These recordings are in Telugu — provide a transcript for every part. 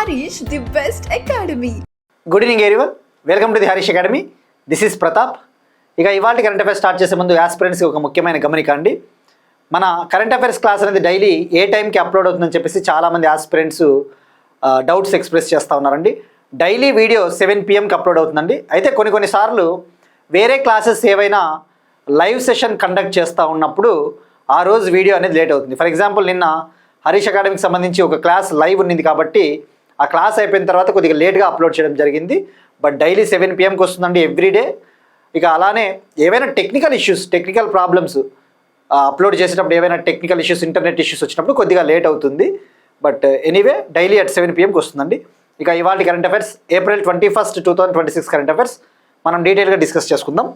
Harish, the best academy. Good evening everyone, welcome to the Harish academy. This is Pratap. ఇక ఇవాళ కరెంట్ అఫైర్స్ స్టార్ట్ చేసే ముందు ఆస్పిరెంట్స్కి ఒక ముఖ్యమైన గమనిక అండి. మన కరెంట్ అఫైర్స్ క్లాస్ అనేది డైలీ ఏ టైంకి అప్లోడ్ అవుతుందని చెప్పేసి చాలామంది ఆస్పిరెంట్స్ డౌట్స్ ఎక్స్ప్రెస్ చేస్తూ ఉన్నారండి. డైలీ వీడియో 7 PM అప్లోడ్ అవుతుందండి. అయితే కొన్నిసార్లు వేరే క్లాసెస్ ఏవైనా లైవ్ సెషన్ కండక్ట్ చేస్తూ ఉన్నప్పుడు ఆ రోజు వీడియో అనేది లేట్ అవుతుంది. ఫర్ ఎగ్జాంపుల్ నిన్న హరీష్ అకాడమీకి సంబంధించి ఒక క్లాస్ లైవ్ ఉన్నింది కాబట్టి ఆ క్లాస్ అయిపోయిన తర్వాత కొద్దిగా లేట్గా అప్లోడ్ చేయడం జరిగింది. బట్ డైలీ 7 PMకి వస్తుందండి ఎవ్రీడే. ఇక అలానే ఏవైనా టెక్నికల్ ప్రాబ్లమ్స్ అప్లోడ్ చేసేటప్పుడు ఏవైనా టెక్నికల్ ఇష్యూస్, ఇంటర్నెట్ ఇష్యూస్ వచ్చినప్పుడు కొద్దిగా లేట్ అవుతుంది. బట్ ఎనీవే డైలీ అట్ 7 PMకి వస్తుందండి. ఇక ఇవాళ current affairs April 21, 2026 current affairs మనం డీటెయిల్గా డిస్కస్ చేసుకుందాం.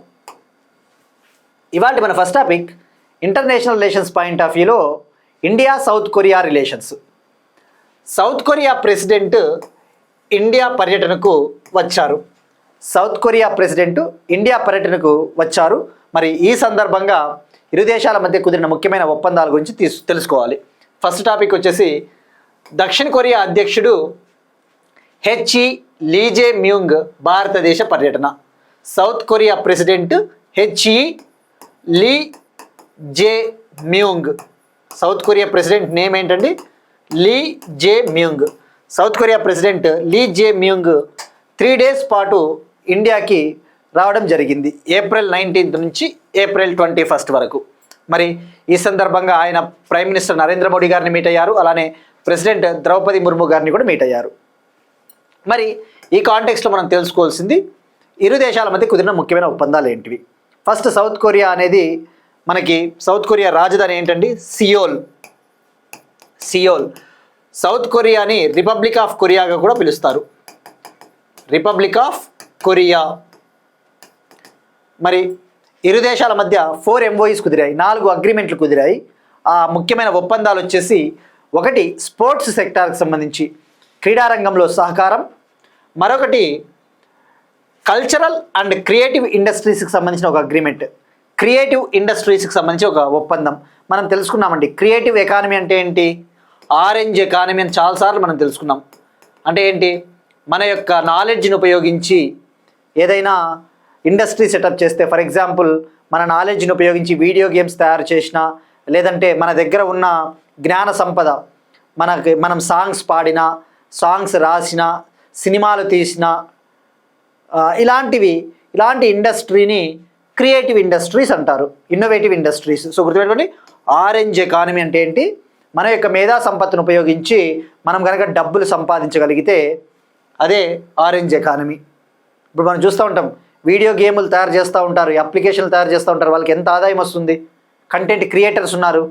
ఇవాళ మన first topic international relations point of వ్యూలో India South Korea relations. South Korea president India పర్యటనకు వచ్చారు. సౌత్ కొరియా ప్రెసిడెంట్ ఇండియా పర్యటనకు వచ్చారు. మరి ఈ సందర్భంగా ఇరు దేశాల మధ్య కుదిరిన ముఖ్యమైన ఒప్పందాల గురించి తెలుసుకోవాలి. ఫస్ట్ టాపిక్ వచ్చేసి దక్షిణ కొరియా అధ్యక్షుడు హెచ్ఈ లీజే మ్యూంగ్ భారతదేశ పర్యటన. South Korea president H E Lee Jae Myung. South Korea president name ఏంటండి? Lee Jae Myung. South Korea president Lee Jae Myung 3 days పాటు ఇండియాకి రావడం జరిగింది. April 19 నుంచి April 21 వరకు. మరి ఈ సందర్భంగా ఆయన ప్రైమ్ మినిస్టర్ నరేంద్ర మోడీ గారిని మీట్ అయ్యారు. అలానే ప్రెసిడెంట్ ద్రౌపది ముర్ము గారిని కూడా మీట్ అయ్యారు. మరి ఈ కాంటెక్స్లో మనం తెలుసుకోవాల్సింది ఇరు దేశాల మధ్య కుదిరిన ముఖ్యమైన ఒప్పందాలు ఏంటివి. ఫస్ట్ సౌత్ కొరియా అనేది మనకి సౌత్ కొరియా రాజధాని ఏంటండి? సియోల్. సౌత్ కొరియాని రిపబ్లిక్ ఆఫ్ కొరియాగా కూడా పిలుస్తారు. Republic of Korea. మరి ఇరు దేశాల మధ్య 4 MOUs కుదిరాయి, 4 అగ్రిమెంట్లు కుదిరాయి. ఆ ముఖ్యమైన ఒప్పందాలు వచ్చేసి ఒకటి స్పోర్ట్స్ సెక్టార్కి సంబంధించి క్రీడారంగంలో సహకారం, మరొకటి కల్చరల్ అండ్ క్రియేటివ్ ఇండస్ట్రీస్కి సంబంధించిన ఒక అగ్రిమెంట్, క్రియేటివ్ ఇండస్ట్రీస్కి సంబంధించి ఒక ఒప్పందం. మనం తెలుసుకున్నామండి క్రియేటివ్ ఎకానమీ అంటే ఏంటి, ఆరెంజ్ ఎకానమీ అని చాలాసార్లు మనం తెలుసుకున్నాం. అంటే ఏంటి, మన యొక్క నాలెడ్జ్ని ఉపయోగించి ఏదైనా ఇండస్ట్రీ సెటప్ చేస్తే, ఫర్ ఎగ్జాంపుల్ మన నాలెడ్జ్ని ఉపయోగించి వీడియో గేమ్స్ తయారు చేసినా, లేదంటే మన దగ్గర ఉన్న జ్ఞాన సంపద, మనం సాంగ్స్ పాడినా, సాంగ్స్ రాసినా, సినిమాలు తీసినా, ఇలాంటి ఇండస్ట్రీని క్రియేటివ్ ఇండస్ట్రీస్ అంటారు, ఇన్నోవేటివ్ ఇండస్ట్రీస్. సో గుర్తుపెట్టుకోండి, ఆరెంజ్ ఎకానమీ అంటే ఏంటి, మన యొక్క మేధా సంపత్తిని ఉపయోగించి మనం కనుక డబ్బులు సంపాదించగలిగితే అదే ఆరెంజ్ ఎకానమీ. ఇప్పుడు మనం చూస్తూ ఉంటాం, వీడియో గేములు తయారు చేస్తూ ఉంటారు, అప్లికేషన్లు తయారు చేస్తూ ఉంటారు, వాళ్ళకి ఎంత ఆదాయం వస్తుంది. కంటెంట్ క్రియేటర్స్ ఉన్నారు,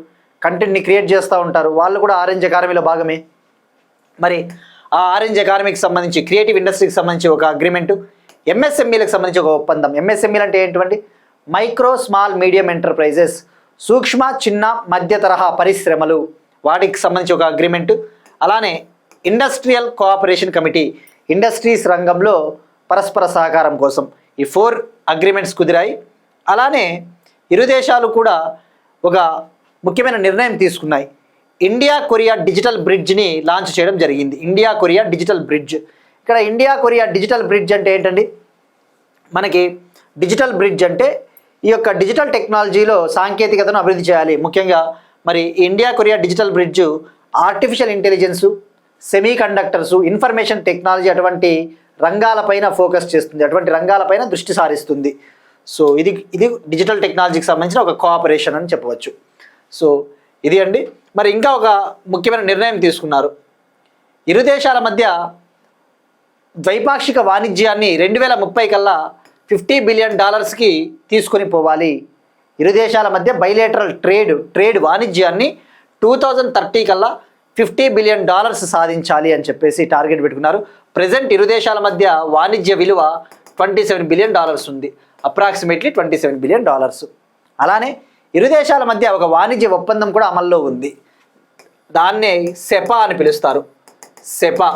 కంటెంట్ని క్రియేట్ చేస్తూ ఉంటారు, వాళ్ళు కూడా ఆరెంజ్ ఎకానమీలో భాగమే. మరి ఆ ఆరెంజ్ ఎకానమీకి సంబంధించి క్రియేటివ్ ఇండస్ట్రీకి సంబంధించి ఒక అగ్రిమెంటు, ఎంఎస్ఎంఈలకు సంబంధించి ఒక ఒప్పందం. ఎంఎస్ఎంఈలు అంటే ఏంటండి? మైక్రో స్మాల్ మీడియం ఎంటర్ప్రైజెస్, సూక్ష్మ చిన్న మధ్య తరహా పరిశ్రమలు, వాటికి సంబంధించి ఒక అగ్రిమెంటు. అలానే ఇండస్ట్రియల్ కోఆపరేషన్ కమిటీ, ఇండస్ట్రీస్ రంగంలో పరస్పర సహకారం కోసం ఈ 4 అగ్రిమెంట్స్ కుదిరాయి. అలానే ఇరు దేశాలు కూడా ఒక ముఖ్యమైన నిర్ణయం తీసుకున్నాయి. ఇండియా కొరియా డిజిటల్ బ్రిడ్జ్ని లాంచ్ చేయడం జరిగింది. India Korea digital bridge. ఇక్కడ ఇండియా కొరియా డిజిటల్ బ్రిడ్జ్ అంటే ఏంటండి? మనకి డిజిటల్ బ్రిడ్జ్ అంటే ఈ యొక్క డిజిటల్ టెక్నాలజీలో సాంకేతికతను అభివృద్ధి చేయాలి. ముఖ్యంగా మరి India Korea digital bridge artificial intelligence, semi conductors, information technology అటువంటి రంగాలపైన ఫోకస్ చేస్తుంది, అటువంటి రంగాలపైన దృష్టి సారిస్తుంది. సో ఇది డిజిటల్ టెక్నాలజీకి సంబంధించిన ఒక కోఆపరేషన్ అని చెప్పవచ్చు. సో ఇది అండి. మరి ఇంకా ఒక ముఖ్యమైన నిర్ణయం తీసుకున్నారు. ఇరు దేశాల మధ్య ద్వైపాక్షిక వాణిజ్యాన్ని 2030 కల్లా $50 billion తీసుకొని పోవాలి. ఇరు దేశాల మధ్య బైలేటరల్ ట్రేడ్ వాణిజ్యాన్ని 2030 కల్లా $50 billion సాధించాలి అని చెప్పేసి టార్గెట్ పెట్టుకున్నారు. ప్రజెంట్ ఇరు దేశాల మధ్య వాణిజ్య విలువ $27 billion ఉంది, అప్రాక్సిమేట్లీ $27 billion. అలానే ఇరు దేశాల మధ్య ఒక వాణిజ్య ఒప్పందం కూడా అమల్లో ఉంది. దాన్నే సెపా అని పిలుస్తారు. Sepah,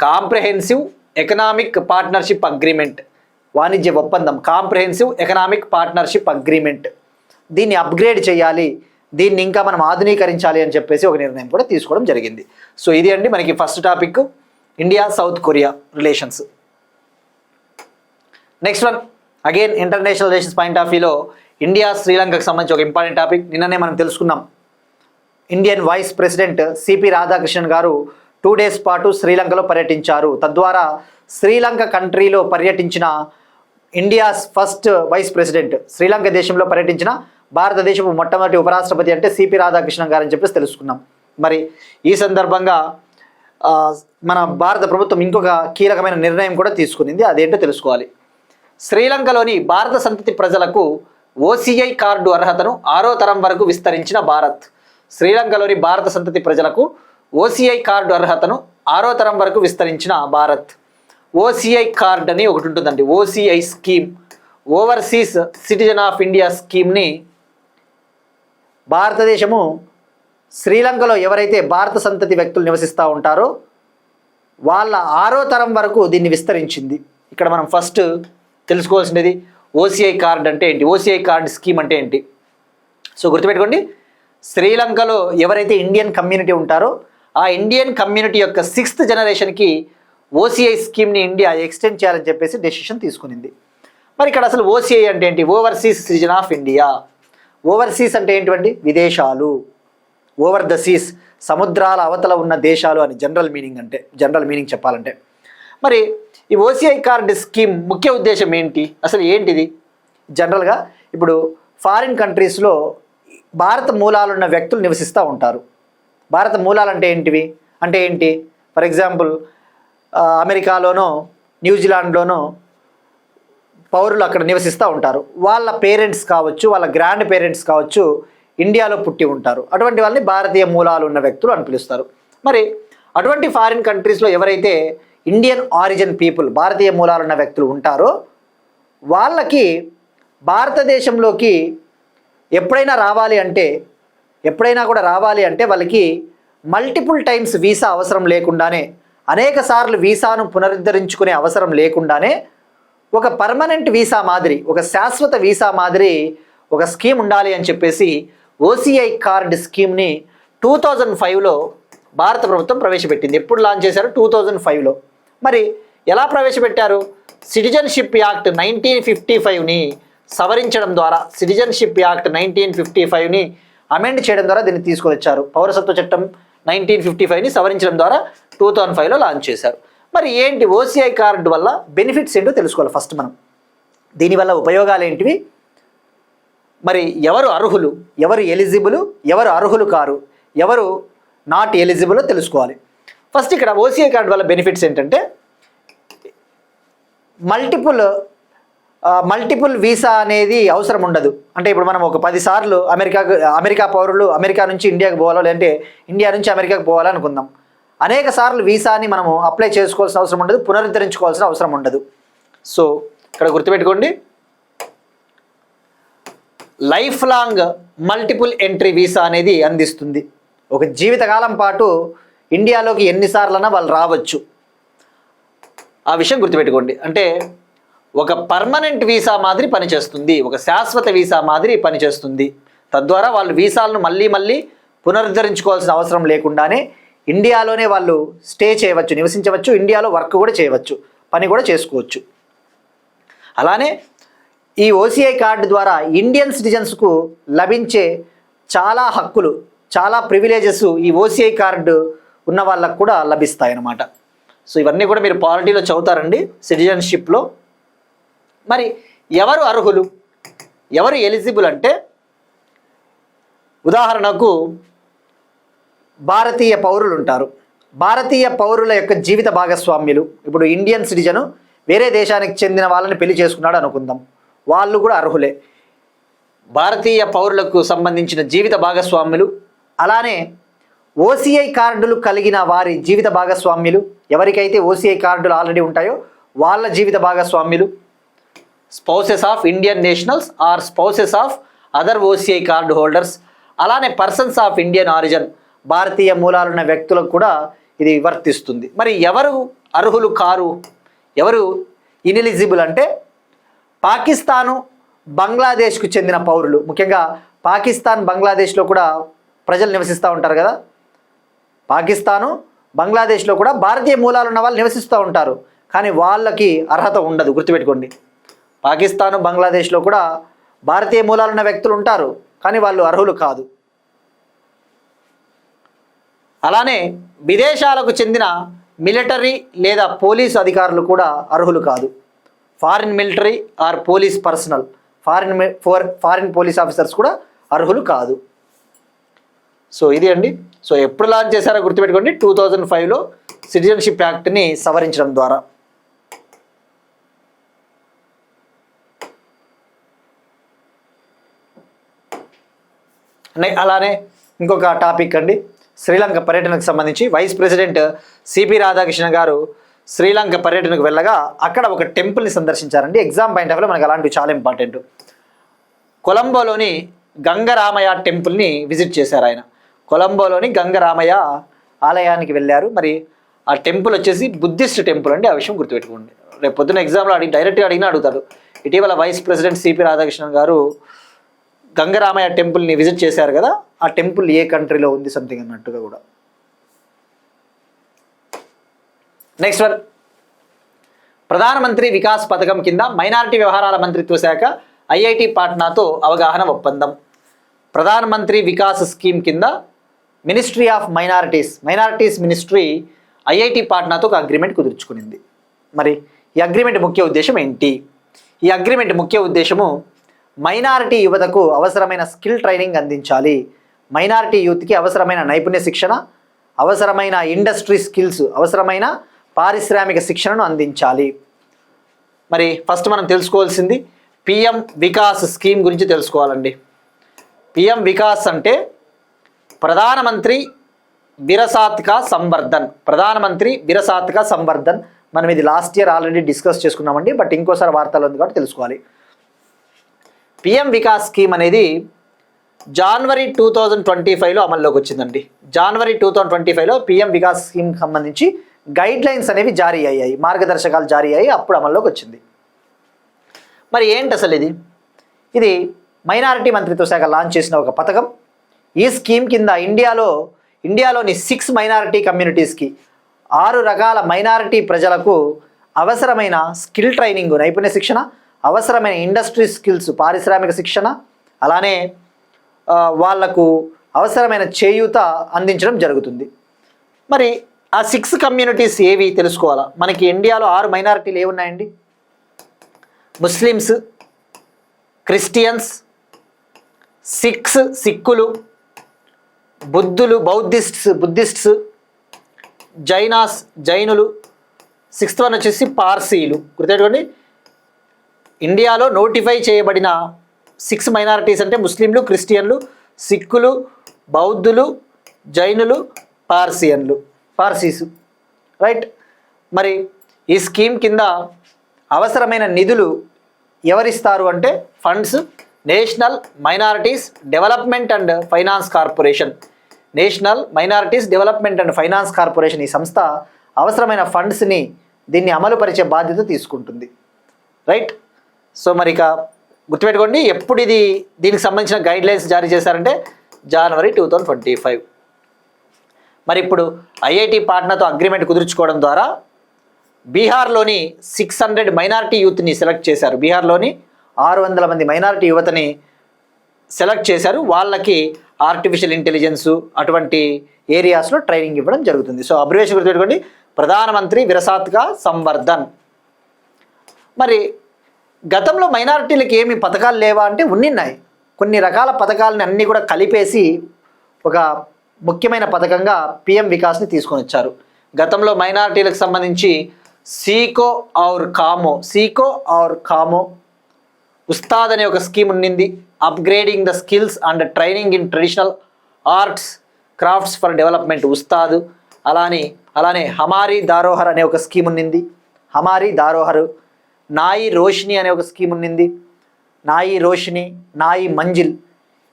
comprehensive economic partnership agreement. వాణిజ్య ఒప్పందం, కాంప్రహెన్సివ్ ఎకనామిక్ పార్ట్నర్షిప్ అగ్రిమెంట్. దీన్ని అప్గ్రేడ్ చేయాలి, దీన్ని ఇంకా మనం ఆధునీకరించాలి అని చెప్పేసి ఒక నిర్ణయం కూడా తీసుకోవడం జరిగింది. సో ఇది అండి మనకి first topic India South Korea relations. Next one again international relations point of వ్యూలో ఇండియా శ్రీలంకకు సంబంధించి ఒక ఇంపార్టెంట్ టాపిక్. నిన్ననే మనం తెలుసుకున్నాం, Indian vice president CP Radhakrishnan garu 2 days పాటు శ్రీలంకలో పర్యటించారు. తద్వారా శ్రీలంక కంట్రీలో పర్యటించిన India's first vice president, Sri Lanka దేశంలో పర్యటించిన భారతదేశపు మొట్టమొదటి ఉపరాష్ట్రపతి అంటే సిపి రాధాకృష్ణన్ గారు అని చెప్పేసి తెలుసుకున్నాం. మరి ఈ సందర్భంగా మన భారత ప్రభుత్వం ఇంకొక కీలకమైన నిర్ణయం కూడా తీసుకునింది, అదేంటో తెలుసుకోవాలి. శ్రీలంకలోని భారత సంతతి ప్రజలకు ఓసీఐ కార్డు అర్హతను 6వ తరం వరకు విస్తరించిన భారత్. శ్రీలంకలోని భారత సంతతి ప్రజలకు ఓసీఐ కార్డు అర్హతను 6వ తరం వరకు విస్తరించిన భారత్. ఓసీఐ కార్డ్ అని ఒకటి ఉంటుందండి, OCI scheme, overseas citizen of India స్కీమ్ని భారతదేశము శ్రీలంకలో ఎవరైతే భారత సంతతి వ్యక్తులు నివసిస్తూ ఉంటారో వాళ్ళ 6వ తరం వరకు దీన్ని విస్తరించింది. ఇక్కడ మనం ఫస్ట్ తెలుసుకోవాల్సినది ఓసీఐ కార్డ్ అంటే ఏంటి, ఓసీఐ కార్డ్ స్కీమ్ అంటే ఏంటి. సో గుర్తుపెట్టుకోండి, శ్రీలంకలో ఎవరైతే ఇండియన్ కమ్యూనిటీ ఉంటారో ఆ ఇండియన్ కమ్యూనిటీ యొక్క 6th జనరేషన్కి ఓసీఐ స్కీమ్ని ఇండియా ఎక్స్టెండ్ చేయాలని చెప్పేసి డెసిషన్ తీసుకునింది. మరి ఇక్కడ అసలు ఓసీఐ అంటే ఏంటి, overseas citizen of India. Overseas అంటే ఏంటండి, విదేశాలు, ఓవర్ ద సీస్, సముద్రాల అవతల ఉన్న దేశాలు అని జనరల్ మీనింగ్ చెప్పాలంటే. మరి ఈ ఓసీఐ కార్డ్ స్కీమ్ ముఖ్య ఉద్దేశం ఏంటి, అసలు ఏంటిది? జనరల్గా ఇప్పుడు ఫారిన్ కంట్రీస్లో భారత మూలాలున్న వ్యక్తులు నివసిస్తూ ఉంటారు. భారత మూలాలు అంటే ఏంటి? ఫర్ ఎగ్జాంపుల్ అమెరికాలోనో న్యూజిలాండ్లోనో పౌరులు అక్కడ నివసిస్తూ ఉంటారు. వాళ్ళ పేరెంట్స్ కావచ్చు, వాళ్ళ గ్రాండ్ పేరెంట్స్ కావచ్చు ఇండియాలో పుట్టి ఉంటారు. అటువంటి వాళ్ళని భారతీయ మూలాలు ఉన్న వ్యక్తులు అని పిలుస్తారు. మరి అటువంటి ఫారిన్ కంట్రీస్లో ఎవరైతే ఇండియన్ ఆరిజిన్ పీపుల్, భారతీయ మూలాలున్న వ్యక్తులు ఉంటారో వాళ్ళకి భారతదేశంలోకి ఎప్పుడైనా కూడా రావాలి అంటే వాళ్ళకి మల్టిపుల్ టైమ్స్ వీసా అవసరం లేకుండానే, అనేక సార్లు వీసాను పునరుద్ధరించుకునే అవసరం లేకుండానే ఒక పర్మనెంట్ వీసా మాదిరి, ఒక శాశ్వత వీసా మాదిరి ఒక స్కీమ్ ఉండాలి అని చెప్పేసి ఓసీఐ కార్డ్ స్కీమ్ని 2005లో భారత ప్రభుత్వం ప్రవేశపెట్టింది. ఎప్పుడు లాంచ్ చేశారు? 2005లో. మరి ఎలా ప్రవేశపెట్టారు? సిటిజన్షిప్ యాక్ట్ 1955ని సవరించడం ద్వారా, సిటిజన్షిప్ యాక్ట్ 1955ని అమెండ్ చేయడం ద్వారా దీన్ని తీసుకొని వచ్చారు. పౌరసత్వ చట్టం 1955ని సవరించడం ద్వారా 2005లో లాంచ్ చేశారు. మరి ఏంటి ఓసీఐ కార్డు వల్ల బెనిఫిట్స్ ఏంటో తెలుసుకోవాలి ఫస్ట్ మనం. దీనివల్ల ఉపయోగాలు ఏంటివి, మరి ఎవరు అర్హులు, ఎవరు ఎలిజిబుల్, ఎవరు అర్హులు కారు, ఎవరు నాట్ ఎలిజిబుల్ తెలుసుకోవాలి. ఫస్ట్ ఇక్కడ ఓసీఐ కార్డు వల్ల బెనిఫిట్స్ ఏంటంటే మల్టిపుల్ వీసా అనేది అవసరం ఉండదు. అంటే ఇప్పుడు మనం ఒక 10 సార్లు అమెరికా పౌరులు అమెరికా నుంచి ఇండియాకి పోవాలో, లేదంటే ఇండియా నుంచి అమెరికాకి పోవాలనుకుందాం. అనేక సార్లు వీసాని మనము అప్లై చేసుకోవాల్సిన అవసరం ఉండదు, పునరుద్ధరించుకోవాల్సిన అవసరం ఉండదు. సో ఇక్కడ గుర్తుపెట్టుకోండి, life long multiple entry visa అనేది అందిస్తుంది. ఒక జీవితకాలం పాటు ఇండియాలోకి ఎన్నిసార్లైనా వాళ్ళు రావచ్చు. ఆ విషయం గుర్తుపెట్టుకోండి. అంటే ఒక పర్మనెంట్ వీసా మాదిరి పనిచేస్తుంది, ఒక శాశ్వత వీసా మాదిరి పనిచేస్తుంది. తద్వారా వాళ్ళు వీసాలను మళ్ళీ పునరుద్ధరించుకోవాల్సిన అవసరం లేకుండానే ఇండియాలోనే వాళ్ళు స్టే చేయవచ్చు, నివసించవచ్చు, ఇండియాలో వర్క్ కూడా చేయవచ్చు, పని కూడా చేసుకోవచ్చు. అలానే ఈ ఓసీఐ కార్డు ద్వారా ఇండియన్ సిటిజన్స్కు లభించే చాలా హక్కులు, చాలా ప్రివిలేజెస్ ఈ ఓసీఐ కార్డు ఉన్న వాళ్ళకు కూడా లభిస్తాయి అన్నమాట. సో ఇవన్నీ కూడా మీరు పాలిటీలో చదువుతారండి, సిటిజన్షిప్లో. మరి ఎవరు అర్హులు, ఎవరు ఎలిజిబుల్ అంటే ఉదాహరణకు భారతీయ పౌరులు ఉంటారు. భారతీయ పౌరుల యొక్క జీవిత భాగస్వామ్యులు, ఇప్పుడు ఇండియన్ సిటిజను వేరే దేశానికి చెందిన వాళ్ళని పెళ్లి చేసుకున్నాడు అనుకుందాం, వాళ్ళు కూడా అర్హులే. భారతీయ పౌరులకు సంబంధించిన జీవిత భాగస్వామ్యులు, అలానే ఓసీఐ కార్డులు కలిగిన వారి జీవిత భాగస్వామ్యులు, ఎవరికైతే ఓసీఐ కార్డులు ఆల్రెడీ ఉంటాయో వాళ్ళ జీవిత భాగస్వామ్యులు, spouses of Indian nationals or spouses of other OCI card holders, అలానే పర్సన్స్ ఆఫ్ ఇండియన్ ఆరిజిన్, భారతీయ మూలాలున్న వ్యక్తులకు కూడా ఇది వర్తిస్తుంది. మరి ఎవరు అర్హులు కారు, ఎవరు ఇనెలిజిబుల్ అంటే పాకిస్తాను, బంగ్లాదేశ్కు చెందిన పౌరులు. ముఖ్యంగా పాకిస్తాన్, బంగ్లాదేశ్లో కూడా ప్రజలు నివసిస్తూ ఉంటారు కదా. పాకిస్తాను, బంగ్లాదేశ్లో కూడా భారతీయ మూలాలు ఉన్న వాళ్ళు నివసిస్తూ ఉంటారు, కానీ వాళ్ళకి అర్హత ఉండదు, గుర్తుపెట్టుకోండి. పాకిస్తాను, బంగ్లాదేశ్లో కూడా భారతీయ మూలాలున్న వ్యక్తులు ఉంటారు, కానీ వాళ్ళు అర్హులు కాదు. అలానే విదేశాలకు చెందిన మిలిటరీ లేదా పోలీసు అధికారులు కూడా అర్హులు కాదు. Foreign military are police personnel, foreign police officers కూడా అర్హులు కాదు. సో ఇది అండి. సో ఎప్పుడు లాంచ్ చేశారో గుర్తుపెట్టుకోండి, 2005లో సిటిజన్షిప్ యాక్ట్ని సవరించడం ద్వారా. అలానే ఇంకొక టాపిక్ అండి, శ్రీలంక పర్యటనకు సంబంధించి వైస్ ప్రెసిడెంట్ సిపి రాధాకృష్ణ గారు శ్రీలంక పర్యటనకు వెళ్ళగా అక్కడ ఒక టెంపుల్ని సందర్శించారండి. ఎగ్జామ్ పాయింట్ ఆఫ్ వ్యూలో మనకు అలాంటివి చాలా ఇంపార్టెంట్. కొలంబోలోని గంగరామయ్య టెంపుల్ని విజిట్ చేశారు ఆయన. కొలంబోలోని గంగరామయ్య ఆలయానికి వెళ్ళారు. మరి ఆ టెంపుల్ వచ్చేసి బుద్ధిస్ట్ టెంపుల్ అండి, ఆ విషయం గుర్తుపెట్టుకోండి. రేపు పొద్దున్న ఎగ్జామ్లో డైరెక్ట్గా అడిగినా అడుగుతారు. ఇటీవల వైస్ ప్రెసిడెంట్ సిపి రాధాకృష్ణన్ గారు గంగరామయ్య టెంపుల్ని విజిట్ చేశారు కదా, ఆ టెంపుల్ ఏ కంట్రీలో ఉంది సంథింగ్ అన్నట్టుగా కూడా. నెక్స్ట్ వన్, ప్రధానమంత్రి వికాస్ పథకం కింద మైనారిటీ వ్యవహారాల మంత్రిత్వ శాఖ ఐఐటి పాట్నాతో అవగాహన ఒప్పందం. ప్రధానమంత్రి వికాస్ స్కీమ్ కింద ministry of minorities ministry IIT పాట్నాతో ఒక అగ్రిమెంట్ కుదుర్చుకునింది. మరి ఈ అగ్రిమెంట్ ముఖ్య ఉద్దేశం ఏంటి? ఈ అగ్రిమెంట్ ముఖ్య ఉద్దేశము మైనారిటీ యువతకు అవసరమైన స్కిల్ ట్రైనింగ్ అందించాలి. మైనారిటీ యూత్కి అవసరమైన నైపుణ్య శిక్షణ, అవసరమైన ఇండస్ట్రీ స్కిల్స్, అవసరమైన పారిశ్రామిక శిక్షణను అందించాలి. మరి ఫస్ట్ మనం తెలుసుకోవాల్సింది పిఎం వికాస్ స్కీమ్ గురించి తెలుసుకోవాలండి. పిఎం వికాస్ అంటే ప్రధానమంత్రి విరసాత్ కా సంవర్ధన్. మనం ఇది లాస్ట్ ఇయర్ ఆల్రెడీ డిస్కస్ చేసుకున్నామండి, బట్ ఇంకోసారి వార్తలు ఉంది కాబట్టి తెలుసుకోవాలి. పిఎం వికాస్ స్కీమ్ అనేది జనవరి 2025లో అమల్లోకి వచ్చిందండి. జనవరి 2025లో పిఎం వికాస్ స్కీమ్ సంబంధించి గైడ్ లైన్స్ అనేవి జారీ అయ్యాయి, మార్గదర్శకాలు జారీ అయ్యాయి, అప్పుడు అమల్లోకి వచ్చింది. మరి ఏంటి అసలు ఇది మైనారిటీ మంత్రిత్వ శాఖ లాంచ్ చేసిన ఒక పథకం. ఈ స్కీమ్ కింద ఇండియాలోని 6 మైనారిటీ కమ్యూనిటీస్కి, 6 రకాల మైనారిటీ ప్రజలకు అవసరమైన స్కిల్ ట్రైనింగ్, నైపుణ్య శిక్షణ, అవసరమైన ఇండస్ట్రీ స్కిల్స్, పారిశ్రామిక శిక్షణ, అలానే వాళ్లకు అవసరమైన చేయూత అందించడం జరుగుతుంది. మరి ఆ 6 కమ్యూనిటీస్ ఏవి తెలుసుకోవాలా. మనకి ఇండియాలో 6 మైనారిటీలు ఏమున్నాయండి? ముస్లిమ్స్, క్రిస్టియన్స్, సిక్కులు, బుద్ధిస్ట్స్, జైనులు, 6th వన్ వచ్చేసి పార్సీలు. గుర్తుపెట్టుకోండి, ఇండియాలో నోటిఫై చేయబడిన 6 మైనారిటీస్ అంటే ముస్లింలు, క్రిస్టియన్లు, సిక్కులు, బౌద్ధులు, జైనులు, పార్సీసు, రైట్. మరి ఈ స్కీమ్ కింద అవసరమైన నిధులు ఎవరిస్తారు అంటే funds national minorities development and finance corporation. ఈ సంస్థ అవసరమైన ఫండ్స్ని దీన్ని అమలుపరిచే బాధ్యత తీసుకుంటుంది, రైట్. సో మరి ఇక గుర్తుపెట్టుకోండి, ఎప్పుడు దీనికి సంబంధించిన గైడ్ లైన్స్ జారీ చేశారంటే జనవరి 2025. మరి ఇప్పుడు ఐఐటి పాట్నాతో అగ్రిమెంట్ కుదుర్చుకోవడం ద్వారా బీహార్లోని 600 మైనారిటీ యూత్ని సెలెక్ట్ చేశారు. బీహార్లోని 600 మంది మైనారిటీ యువతని సెలెక్ట్ చేశారు. వాళ్ళకి ఆర్టిఫిషియల్ ఇంటెలిజెన్స్ అటువంటి ఏరియాస్లో ట్రైనింగ్ ఇవ్వడం జరుగుతుంది. సో అబ్రివేషన్ గుర్తుపెట్టుకోండి, ప్రధానమంత్రి విరసాత్ కా సంవర్ధన్. మరి గతంలో మైనారిటీలకు ఏమి పథకాలు లేవా అంటే ఉన్నాయి. కొన్ని రకాల పథకాలని అన్నీ కూడా కలిపేసి ఒక ముఖ్యమైన పథకంగా పిఎం వికాస్ని తీసుకొని వచ్చారు. గతంలో మైనారిటీలకు సంబంధించి సీకో ఔర్ కామో ఉస్తాద్ అనే ఒక స్కీమ్ ఉండింది. Upgrading the skills and training in traditional arts crafts for development Ustad. అలానే హమారీ దారోహర్ అనే ఒక స్కీమ్ ఉండింది. నాయి రోషిని అనే ఒక స్కీమ్ ఉండింది. నాయి మంజిల్.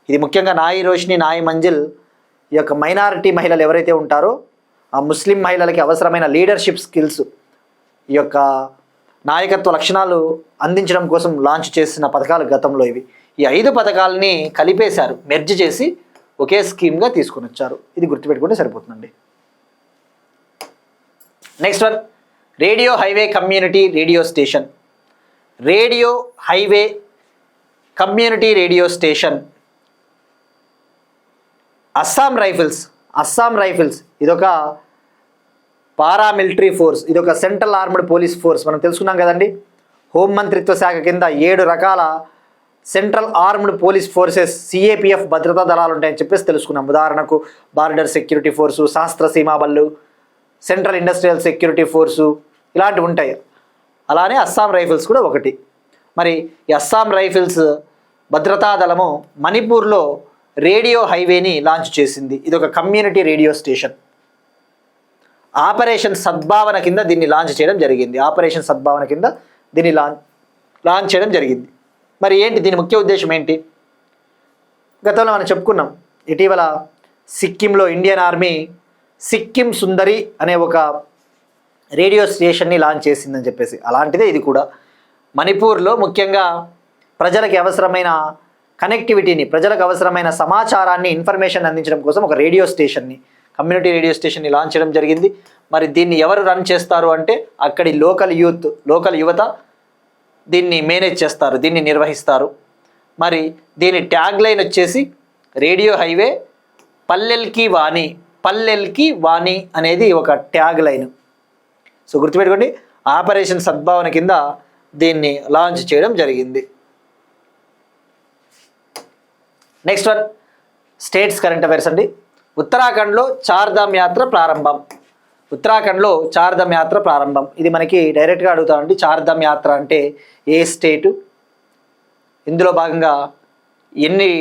ఇది ముఖ్యంగా నాయి రోషిని, నాయి మంజిల్ ఈ యొక్క మైనారిటీ మహిళలు ఎవరైతే ఉంటారో ఆ ముస్లిం మహిళలకి అవసరమైన లీడర్షిప్ స్కిల్స్, ఈ యొక్క నాయకత్వ లక్షణాలు అందించడం కోసం లాంచ్ చేసిన పథకాలు గతంలో ఇవి. ఈ 5 పథకాలని కలిపేశారు, మెర్జ్ చేసి ఒకే స్కీమ్గా తీసుకొని వచ్చారు. ఇది గుర్తుపెట్టుకుంటే సరిపోతుందండి. Next one radio highway community radio station. Radio highway community radio station. Assam rifles ఇదొక పారామిలిటరీ ఫోర్స్, ఇదొక సెంట్రల్ ఆర్మ్డ్ పోలీస్ ఫోర్స్. మనం తెలుసుకున్నాం కదండి, హోంమంత్రిత్వ శాఖ కింద 7 రకాల central armed police forces CAPF భద్రతా దళాలు ఉంటాయని చెప్పేసి తెలుసుకున్నాం. ఉదాహరణకు బార్డర్ సెక్యూరిటీ ఫోర్సు, శాస్త్ర సీమా బళ్ళు, సెంట్రల్ ఇండస్ట్రియల్ సెక్యూరిటీ ఫోర్సు ఇలాంటివి ఉంటాయి. అలానే అస్సాం రైఫిల్స్ కూడా ఒకటి. మరి ఈ అస్సాం రైఫిల్స్ భద్రతా దళము మణిపూర్లో రేడియో హైవేని లాంచ్ చేసింది. ఇది ఒక కమ్యూనిటీ రేడియో స్టేషన్. ఆపరేషన్ సద్భావన కింద దీన్ని లాంచ్ చేయడం జరిగింది. ఆపరేషన్ సద్భావన కింద దీన్ని లాంచ్ చేయడం జరిగింది. మరి ఏంటి దీని ముఖ్య ఉద్దేశం ఏంటి? గతంలో మనం చెప్పుకున్నాం, ఇటీవల సిక్కింలో ఇండియన్ ఆర్మీ సిక్కిం సుందరి అనే ఒక రేడియో స్టేషన్ని లాంచ్ చేసిందని చెప్పేసి. అలాంటిదే ఇది కూడా. మణిపూర్లో ముఖ్యంగా ప్రజలకు అవసరమైన కనెక్టివిటీని, ప్రజలకు అవసరమైన సమాచారాన్ని, ఇన్ఫర్మేషన్ అందించడం కోసం ఒక రేడియో స్టేషన్ని, కమ్యూనిటీ రేడియో స్టేషన్ని లాంచ్ చేయడం జరిగింది. మరి దీన్ని ఎవరు రన్ చేస్తారు అంటే అక్కడి లోకల్ యువత దీన్ని మేనేజ్ చేస్తారు, దీన్ని నిర్వహిస్తారు. మరి దీని ట్యాగ్ లైన్ వచ్చేసి రేడియో హైవే పల్లెల్కి వాణి అనేది ఒక ట్యాగ్ లైన్. సో గుర్తుపెట్టుకోండి, ఆపరేషన్ సద్భావన కింద దీన్ని లాంచ్ చేయడం జరిగింది. Next one states current affairs అండి. ఉత్తరాఖండ్లో చార్ధామ్ యాత్ర ప్రారంభం. ఇది మనకి డైరెక్ట్గా అడుగుతామండి. చార్ధామ్ యాత్ర అంటే ఏ స్టేటు, ఇందులో భాగంగా ఎన్ని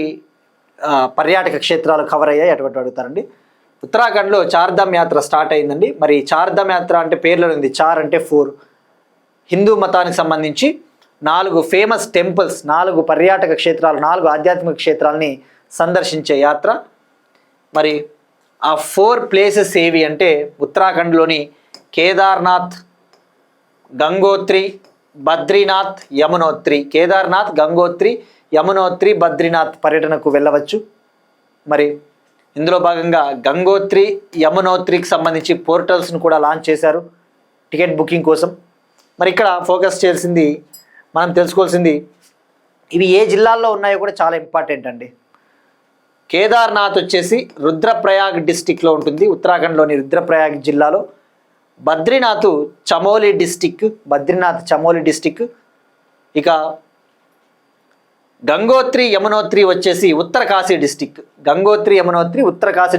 పర్యాటక క్షేత్రాలు కవర్ అయ్యాయి అటువంటి అడుగుతారండి. ఉత్తరాఖండ్లో చార్ధామ్ యాత్ర స్టార్ట్ అయిందండి. మరి చార్ధామ్ యాత్ర అంటే పేర్లో ఉంది, చార్ అంటే 4. హిందూ మతానికి సంబంధించి 4 ఫేమస్ టెంపుల్స్, 4 పర్యాటక క్షేత్రాలు, 4 ఆధ్యాత్మిక క్షేత్రాలని సందర్శించే యాత్ర. మరి ఆ 4 ప్లేసెస్ ఏవి అంటే ఉత్తరాఖండ్లోని కేదార్నాథ్, గంగోత్రి, బద్రీనాథ్, యమునోత్రి, బద్రీనాథ్ పర్యటనకు వెళ్ళవచ్చు. మరి ఇందులో భాగంగా గంగోత్రి, యమునోత్రికి సంబంధించి పోర్టల్స్ను కూడా లాంచ్ చేశారు టికెట్ బుకింగ్ కోసం. మరి ఇక్కడ ఫోకస్ చేయాల్సింది, మనం తెలుసుకోవాల్సింది, ఇవి ఏ జిల్లాల్లో ఉన్నాయో కూడా చాలా ఇంపార్టెంట్ అండి. కేదార్నాథ్ వచ్చేసి రుద్రప్రయాగ్ డిస్టిక్లో ఉంటుంది, ఉత్తరాఖండ్లోని రుద్రప్రయాగ్ జిల్లాలో. బద్రీనాథ్ చమోలి డిస్టిక్. ఇక గంగోత్రి, యమునోత్రి వచ్చేసి ఉత్తరకాశీ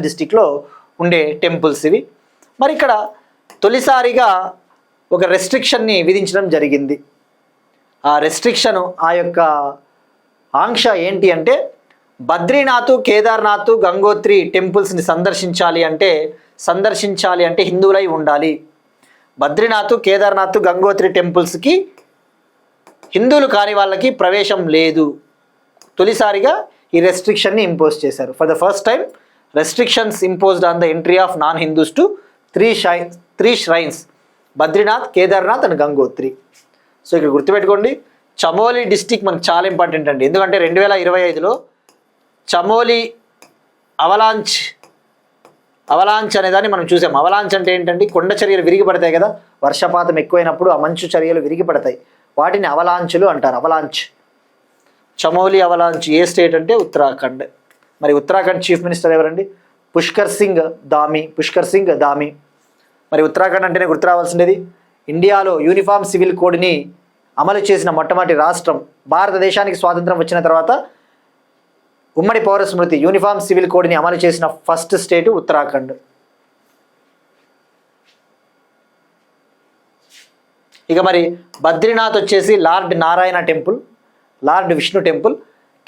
డిస్టిక్లో ఉండే టెంపుల్స్ ఇవి. మరి ఇక్కడ తొలిసారిగా ఒక రెస్ట్రిక్షన్ని విధించడం జరిగింది. ఆ రెస్ట్రిక్షన్, ఆ యొక్క ఆంక్ష ఏంటి అంటే బద్రీనాథ్, కేదార్నాథ్, గంగోత్రి టెంపుల్స్ని సందర్శించాలి అంటే హిందువులై ఉండాలి. బద్రీనాథ్, కేదార్నాథ్, గంగోత్రి టెంపుల్స్కి హిందువులు కాని వాళ్ళకి ప్రవేశం లేదు. తొలిసారిగా ఈ రెస్ట్రిక్షన్ని ఇంపోజ్ చేశారు. For the first time restrictions imposed on the entry of non Hindus to 3 shrines, Badrinath, Kedarnath and Gangotri. So ఇక్కడ గుర్తుపెట్టుకోండి, చమోలి డిస్టిక్ మనకు చాలా ఇంపార్టెంట్ అండి. ఎందుకంటే 2025లో చమోలి అవలాంచ్ అనేదాన్ని మనం చూసాం. అవలాంచ్ అంటే ఏంటంటే కొండ చర్యలు విరిగిపడతాయి కదా, వర్షపాతం ఎక్కువైనప్పుడు ఆ మంచు చర్యలు విరిగిపడతాయి, వాటిని అవలాంచులు అంటారు. చమోలి అవలాంచ్ ఏ స్టేట్ అంటే ఉత్తరాఖండ్. మరి ఉత్తరాఖండ్ చీఫ్ మినిస్టర్ ఎవరండి? పుష్కర్ సింగ్ ధామి. మరి ఉత్తరాఖండ్ అంటేనే గుర్తు రావాల్సింది, ఇండియాలో యూనిఫామ్ సివిల్ కోడ్ని అమలు చేసిన మొట్టమొదటి రాష్ట్రం. భారతదేశానికి స్వాతంత్రం వచ్చిన తర్వాత ఉమ్మడి పౌర స్మృతి యూనిఫామ్ సివిల్ కోడ్ని అమలు చేసిన ఫస్ట్ స్టేటు ఉత్తరాఖండ్. ఇక మరి బద్రీనాథ్ వచ్చేసి లార్డ్ విష్ణు టెంపుల్.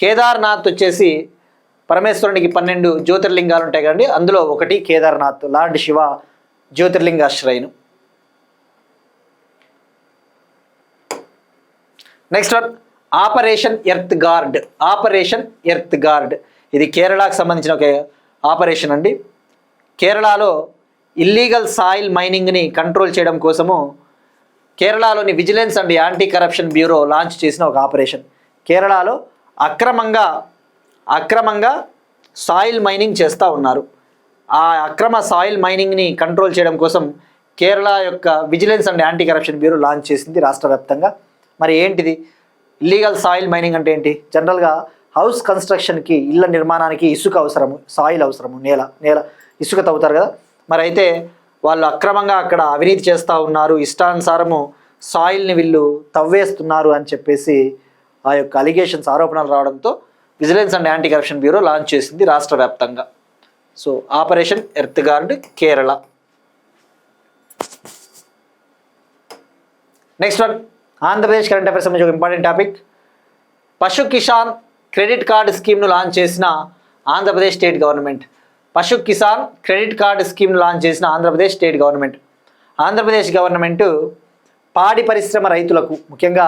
కేదార్నాథ్ వచ్చేసి పరమేశ్వరునికి 12 జ్యోతిర్లింగాలు ఉంటాయి కదండి, అందులో ఒకటి Kedarnath, lord Shiva jyotirlinga shrine. Next one operation earth guard. ఇది కేరళకు సంబంధించిన ఒక ఆపరేషన్ అండి. కేరళలో ఇల్లీగల్ సాయిల్ మైనింగ్ని కంట్రోల్ చేయడం కోసము కేరళలోని vigilance and anti corruption bureau launch చేసిన ఒక ఆపరేషన్. కేరళలో అక్రమంగా సాయిల్ మైనింగ్ చేస్తూ ఉన్నారు. ఆ అక్రమ సాయిల్ మైనింగ్ని కంట్రోల్ చేయడం కోసం కేరళ యొక్క vigilance and anti corruption bureau launch చేసింది రాష్ట్ర వ్యాప్తంగా. మరి ఏంటిది ఇల్లీగల్ సాయిల్ మైనింగ్ అంటే ఏంటి? జనరల్గా హౌస్ కన్స్ట్రక్షన్కి, ఇళ్ళ నిర్మాణానికి ఇసుక అవసరము, సాయిల్ అవసరము, నేల ఇసుక తవ్వుతారు కదా. మరి అయితే వాళ్ళు అక్రమంగా అక్కడ అవినీతి చేస్తూ ఉన్నారు, ఇష్టానుసారము సాయిల్ని వీళ్ళు తవ్వేస్తున్నారు అని చెప్పేసి ఆ యొక్క అలిగేషన్స్, ఆరోపణలు రావడంతో vigilance and anti corruption bureau launch చేసింది రాష్ట్ర వ్యాప్తంగా. So Operation earth Guard Kerala. Next one, Andhra Pradesh current affairs సంబంధించి ఒక important topic. Pashu Kisan credit card స్కీమ్ను లాంచ్ చేసిన Andhra Pradesh state government. Pashu Kisan credit card స్కీమ్ను లాంచ్ చేసిన Andhra Pradesh state government. Andhra Pradesh government పాడి పరిశ్రమ రైతులకు, ముఖ్యంగా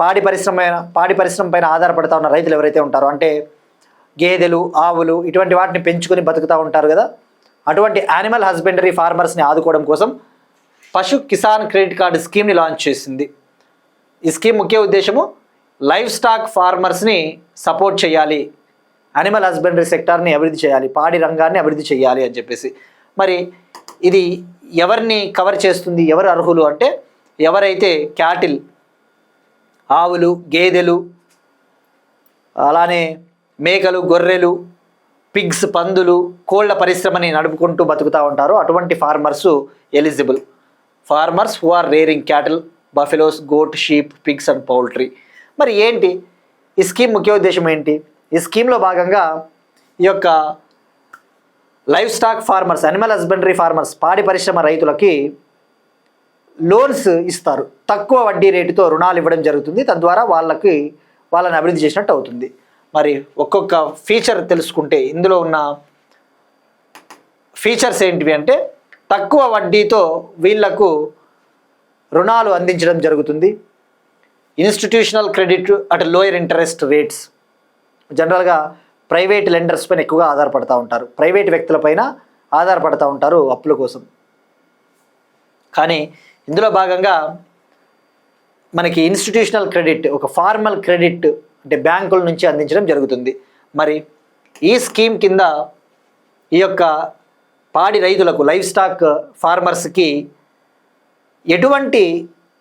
పాడి పరిశ్రమ పైన ఆధారపడుతూ ఉన్న రైతులు ఎవరైతే ఉంటారో, అంటే గేదెలు, ఆవులు ఇటువంటి వాటిని పెంచుకొని బతుకుతూ ఉంటారు కదా, అటువంటి యానిమల్ హస్బెండరీ ఫార్మర్స్ని ఆదుకోవడం కోసం పశు కిసాన్ క్రెడిట్ కార్డు స్కీమ్ని లాంచ్ చేసింది. ఈ స్కీమ్ ముఖ్య ఉద్దేశము లైవ్ స్టాక్ ఫార్మర్స్ని సపోర్ట్ చేయాలి, యానిమల్ హస్బెండరీ సెక్టార్ని అభివృద్ధి చేయాలి, పాడి రంగాన్ని అభివృద్ధి చేయాలి అని చెప్పేసి. మరి ఇది ఎవరిని కవర్ చేస్తుంది, ఎవరు అర్హులు అంటే ఎవరైతే క్యాటిల్, ఆవులు, గేదెలు, అలానే మేకలు, గొర్రెలు, పిగ్స్, పందులు, కోళ్ల పరిశ్రమని నడుపుకుంటూ బతుకుతూ ఉంటారో అటువంటి farmers eligible. Farmers who are rearing cattle, buffaloes, goat, sheep, pigs and poultry. మరి ఏంటి ఈ స్కీమ్ ముఖ్య ఉద్దేశం ఏంటి? ఈ స్కీమ్లో భాగంగా ఈ యొక్క live stock farmers, animal husbandry farmers, పాడి పరిశ్రమ రైతులకి లోన్స్ ఇస్తారు. తక్కువ వడ్డీ రేటుతో రుణాలు ఇవ్వడం జరుగుతుంది. తద్వారా వాళ్ళని అభివృద్ధి చేసినట్టు అవుతుంది. మరి ఒక్కొక్క ఫీచర్ తెలుసుకుంటే ఇందులో ఉన్న ఫీచర్స్ ఏంటివి అంటే, తక్కువ వడ్డీతో వీళ్లకు రుణాలు అందించడం జరుగుతుంది. Institutional credit at lower interest rates. జనరల్గా ప్రైవేట్ లెండర్స్ పైన ఎక్కువగా ఆధారపడుతూ ఉంటారు, ప్రైవేట్ వ్యక్తులపైన ఆధారపడుతూ ఉంటారు అప్పుల కోసం. కానీ ఇందులో భాగంగా మనకి ఇన్స్టిట్యూషనల్ క్రెడిట్, ఒక ఫార్మల్ క్రెడిట్ అంటే బ్యాంకుల నుంచి అందించడం జరుగుతుంది. మరి ఈ స్కీమ్ కింద ఈ యొక్క పాడి రైతులకు, లైవ్ స్టాక్ ఫార్మర్స్కి ఎటువంటి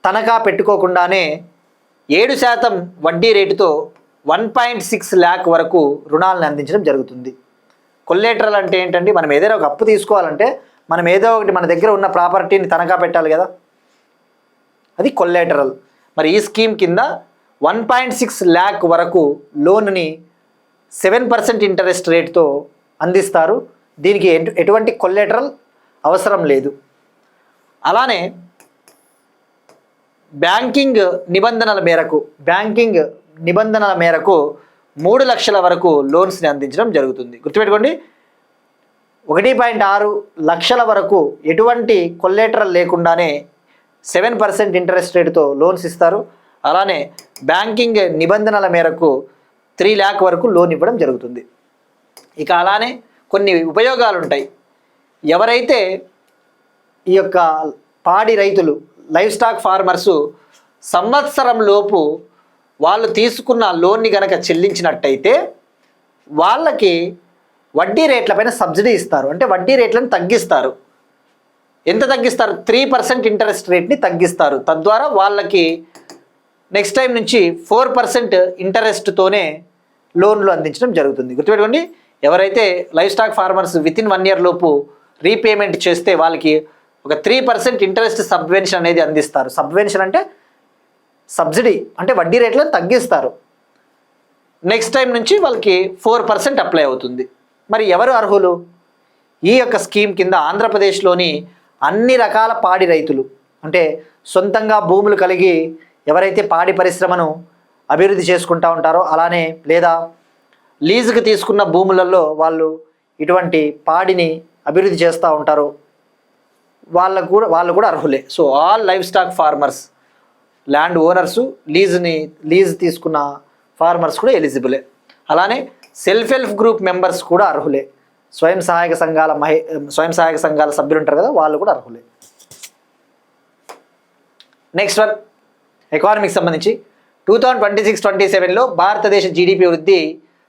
తనఖా పెట్టుకోకుండానే 7% వడ్డీ రేటుతో 1.6 lakh వరకు రుణాలను అందించడం జరుగుతుంది. కొల్లేటరల్ అంటే ఏంటండి? మనం ఏదైనా ఒక అప్పు తీసుకోవాలంటే మనం ఏదో ఒకటి మన దగ్గర ఉన్న ప్రాపర్టీని తనఖా పెట్టాలి కదా, అది కొల్లేటరల్. మరి ఈ స్కీమ్ కింద 1.6 lakh వరకు లోన్ని 7% ఇంట్రెస్ట్ రేట్తో అందిస్తారు. దీనికి ఎటువంటి కొల్లేటరల్ అవసరం లేదు. అలానే బ్యాంకింగ్ నిబంధనల మేరకు 3 లక్షల వరకు లోన్స్ని అందించడం జరుగుతుంది. గుర్తుపెట్టుకోండి, 1.6 లక్షల వరకు ఎటువంటి కొల్లేటరల్ లేకుండానే 7% ఇంట్రెస్ట్ రేటుతో లోన్స్ ఇస్తారు. అలానే బ్యాంకింగ్ నిబంధనల మేరకు 3 lakh వరకు లోన్ ఇవ్వడం జరుగుతుంది. ఇక అలానే కొన్ని ఉపయోగాలు ఉంటాయి. ఎవరైతే ఈ యొక్క పాడి రైతులు, లైవ్ స్టాక్ ఫార్మర్సు సంవత్సరం లోపు వాళ్ళు తీసుకున్న లోన్ని కనుక చెల్లించినట్టయితే వాళ్ళకి వడ్డీ రేట్లపైన సబ్సిడీ ఇస్తారు. అంటే వడ్డీ రేట్లను తగ్గిస్తారు. ఎంత తగ్గిస్తారు? 3% ఇంట్రెస్ట్ రేట్ని తగ్గిస్తారు. తద్వారా వాళ్ళకి నెక్స్ట్ టైం నుంచి 4% ఇంట్రెస్ట్తోనే లోన్లు అందించడం జరుగుతుంది. గుర్తుపెట్టుకోండి, ఎవరైతే live stock farmers within 1 year లోపు రీపేమెంట్ చేస్తే వాళ్ళకి ఒక 3% ఇంట్రెస్ట్ సబ్వెన్షన్ అనేది అందిస్తారు. సబ్వెన్షన్ అంటే సబ్సిడీ, అంటే వడ్డీ రేట్లను తగ్గిస్తారు. నెక్స్ట్ టైం నుంచి వాళ్ళకి 4% అప్లై అవుతుంది. మరి ఎవరు అర్హులు? ఈ యొక్క స్కీమ్ కింద ఆంధ్రప్రదేశ్లోని అన్ని రకాల పాడి రైతులు, అంటే సొంతంగా భూములు కలిగి ఎవరైతే పాడి పరిశ్రమను అభివృద్ధి చేసుకుంటూ ఉంటారో, అలానే లేదా లీజుకి తీసుకున్న భూములలో వాళ్ళు ఇటువంటి పాడిని అభివృద్ధి చేస్తూ ఉంటారో వాళ్ళు కూడా అర్హులే. So all livestock farmers, land owners, lease తీసుకున్న ఫార్మర్స్ కూడా ఎలిజిబులే. అలానే సెల్ఫ్ హెల్ప్ గ్రూప్ మెంబర్స్ కూడా అర్హులే. స్వయం సహాయక సంఘాల సభ్యులు ఉంటారు కదా, వాళ్ళు కూడా అర్హులే. నెక్స్ట్ వన్, ఎకానమీకి సంబంధించి 2026-27లో భారతదేశ జీడిపి వృద్ధి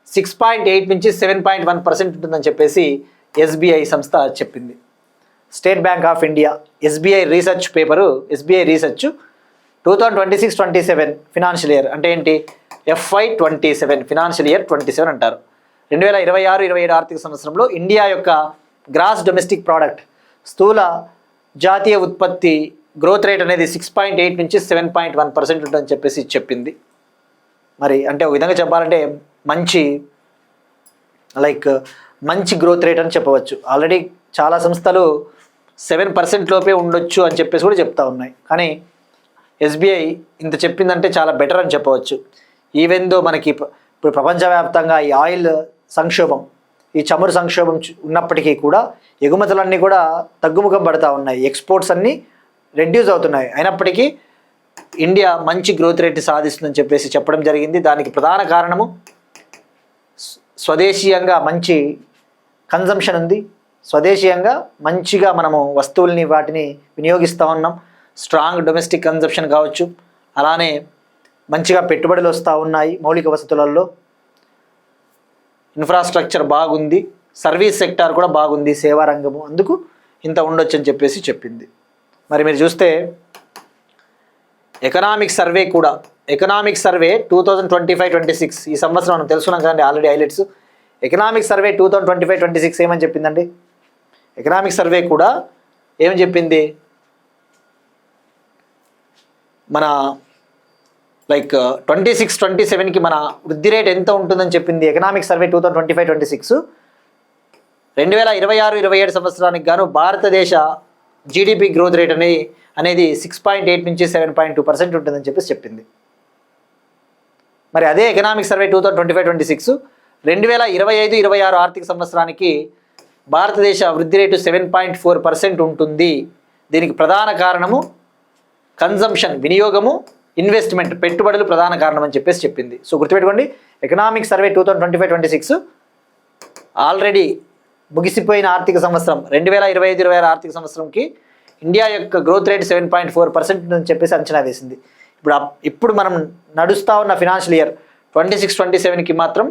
6.8 నుంచి 7.1% ఉంటుందని చెప్పేసి SBI సంస్థ చెప్పింది. State Bank of India SBI research paper, SBI research 2026-27 financial year అంటే ఏంటి, FY27 ఫినాన్షియల్ ఇయర్ 27 అంటారు. 2026-27 ఆర్థిక సంవత్సరంలో ఇండియా యొక్క గ్రాస్ డొమెస్టిక్ ప్రోడక్ట్ స్థూల జాతీయ ఉత్పత్తి గ్రోత్ రేట్ అనేది 6.8 నుంచి 7.1% ఉంటుందని చెప్పేసి చెప్పింది. మరి అంటే ఒక విధంగా చెప్పాలంటే మంచి గ్రోత్ రేట్ అని చెప్పవచ్చు. ఆల్రెడీ చాలా సంస్థలు 7% లోపే ఉండొచ్చు అని చెప్పేసి కూడా చెప్తా ఉన్నాయి. కానీ ఎస్బీఐ ఇంత చెప్పిందంటే చాలా బెటర్ అని చెప్పవచ్చు. ఈవెన్ దో మనకి ఇప్పుడు ప్రపంచవ్యాప్తంగా ఈ ఆయిల్ సంక్షోభం, ఈ చమురు సంక్షోభం ఉన్నప్పటికీ కూడా ఎగుమతులన్నీ కూడా తగ్గుముఖం పడతా ఉన్నాయి, ఎక్స్పోర్ట్స్ అన్నీ రెడ్యూస్ అవుతున్నాయి. అయినప్పటికీ ఇండియా మంచి గ్రోత్ రేట్ సాధిస్తుందని చెప్పేసి చెప్పడం జరిగింది. దానికి ప్రధాన కారణము స్వదేశీయంగా మంచి కన్జంప్షన్ ఉంది, స్వదేశీయంగా మంచిగా మనము వస్తువుల్ని వాటిని వినియోగిస్తూ ఉన్నాం. స్ట్రాంగ్ డొమెస్టిక్ కన్జంప్షన్ కావచ్చు, అలానే మంచిగా పెట్టుబడులు వస్తూ ఉన్నాయి మౌలిక వసతులలో, ఇన్ఫ్రాస్ట్రక్చర్ బాగుంది, సర్వీస్ సెక్టార్ కూడా బాగుంది, సేవా రంగము, అందుకు ఇంత ఉండొచ్చు అని చెప్పేసి చెప్పింది. మరి మీరు చూస్తే ఎకనామిక్ సర్వే కూడా, ఎకనామిక్ సర్వే 2025-26 ఈ సంవత్సరం మనం తెలుసుకున్నాం కదండి ఆల్రెడీ హైలైట్స్. ఎకనామిక్ సర్వే 2025-26 ఏమని చెప్పిందండి, ఎకనామిక్ సర్వే కూడా ఏమని చెప్పింది, మన 26-27కి మన వృద్ధి రేట్ ఎంత ఉంటుందని చెప్పింది. ఎకనామిక్ సర్వే 2025-26 2026-27 సంవత్సరానికి గాను భారతదేశ జీడిపి గ్రోత్ రేట్ అనేది 6.8 నుంచి 7.2% ఉంటుందని చెప్పేసి చెప్పింది. మరి అదే ఎకనామిక్ సర్వే 2025-26 2025-26 ఆర్థిక సంవత్సరానికి భారతదేశ వృద్ధి రేటు 7.4% ఉంటుంది. దీనికి ప్రధాన కారణము కన్జంప్షన్, వినియోగము, ఇన్వెస్ట్మెంట్, పెట్టుబడులు ప్రధాన కారణం అని చెప్పేసి చెప్పింది. సో గుర్తుపెట్టుకోండి, ఎకనామిక్ సర్వే 2025-26 ఆల్రెడీ ముగిసిపోయిన ఆర్థిక సంవత్సరం 2025-26 ఆర్థిక సంవత్సరంకి ఇండియా యొక్క గ్రోత్ రేట్ 7.4% అని చెప్పేసి అంచనా వేసింది. ఇప్పుడు మనం నడుస్తూ ఉన్న ఫినాన్షియల్ ఇయర్ 26-27కి మాత్రం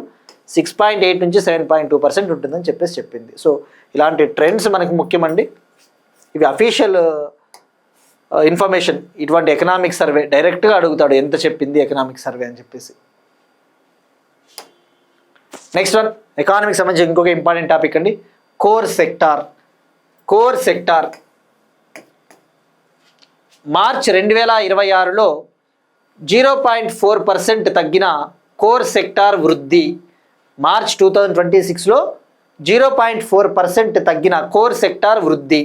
6.8 నుంచి 7.2% ఉంటుందని చెప్పేసి చెప్పింది. సో ఇలాంటి ట్రెండ్స్ మనకు ముఖ్యమండి. ఇవి అఫీషియల్ ఇన్ఫర్మేషన్. ఇటువంటి ఎకనామిక్ సర్వే డైరెక్ట్గా అడుగుతాడు ఎంత చెప్పింది ఎకనామిక్ సర్వే అని చెప్పేసి. నెక్స్ట్ వన్, ఎకానమీకి సంబంధించి ఇంకొక ఇంపార్టెంట్ టాపిక్ అండి, core sector. Core sector March 2026లో 0.4% తగ్గిన కోర్ సెక్టార్ వృద్ధి. మార్చ్ 2026లో 0.4% తగ్గిన కోర్ సెక్టార్ వృద్ధి.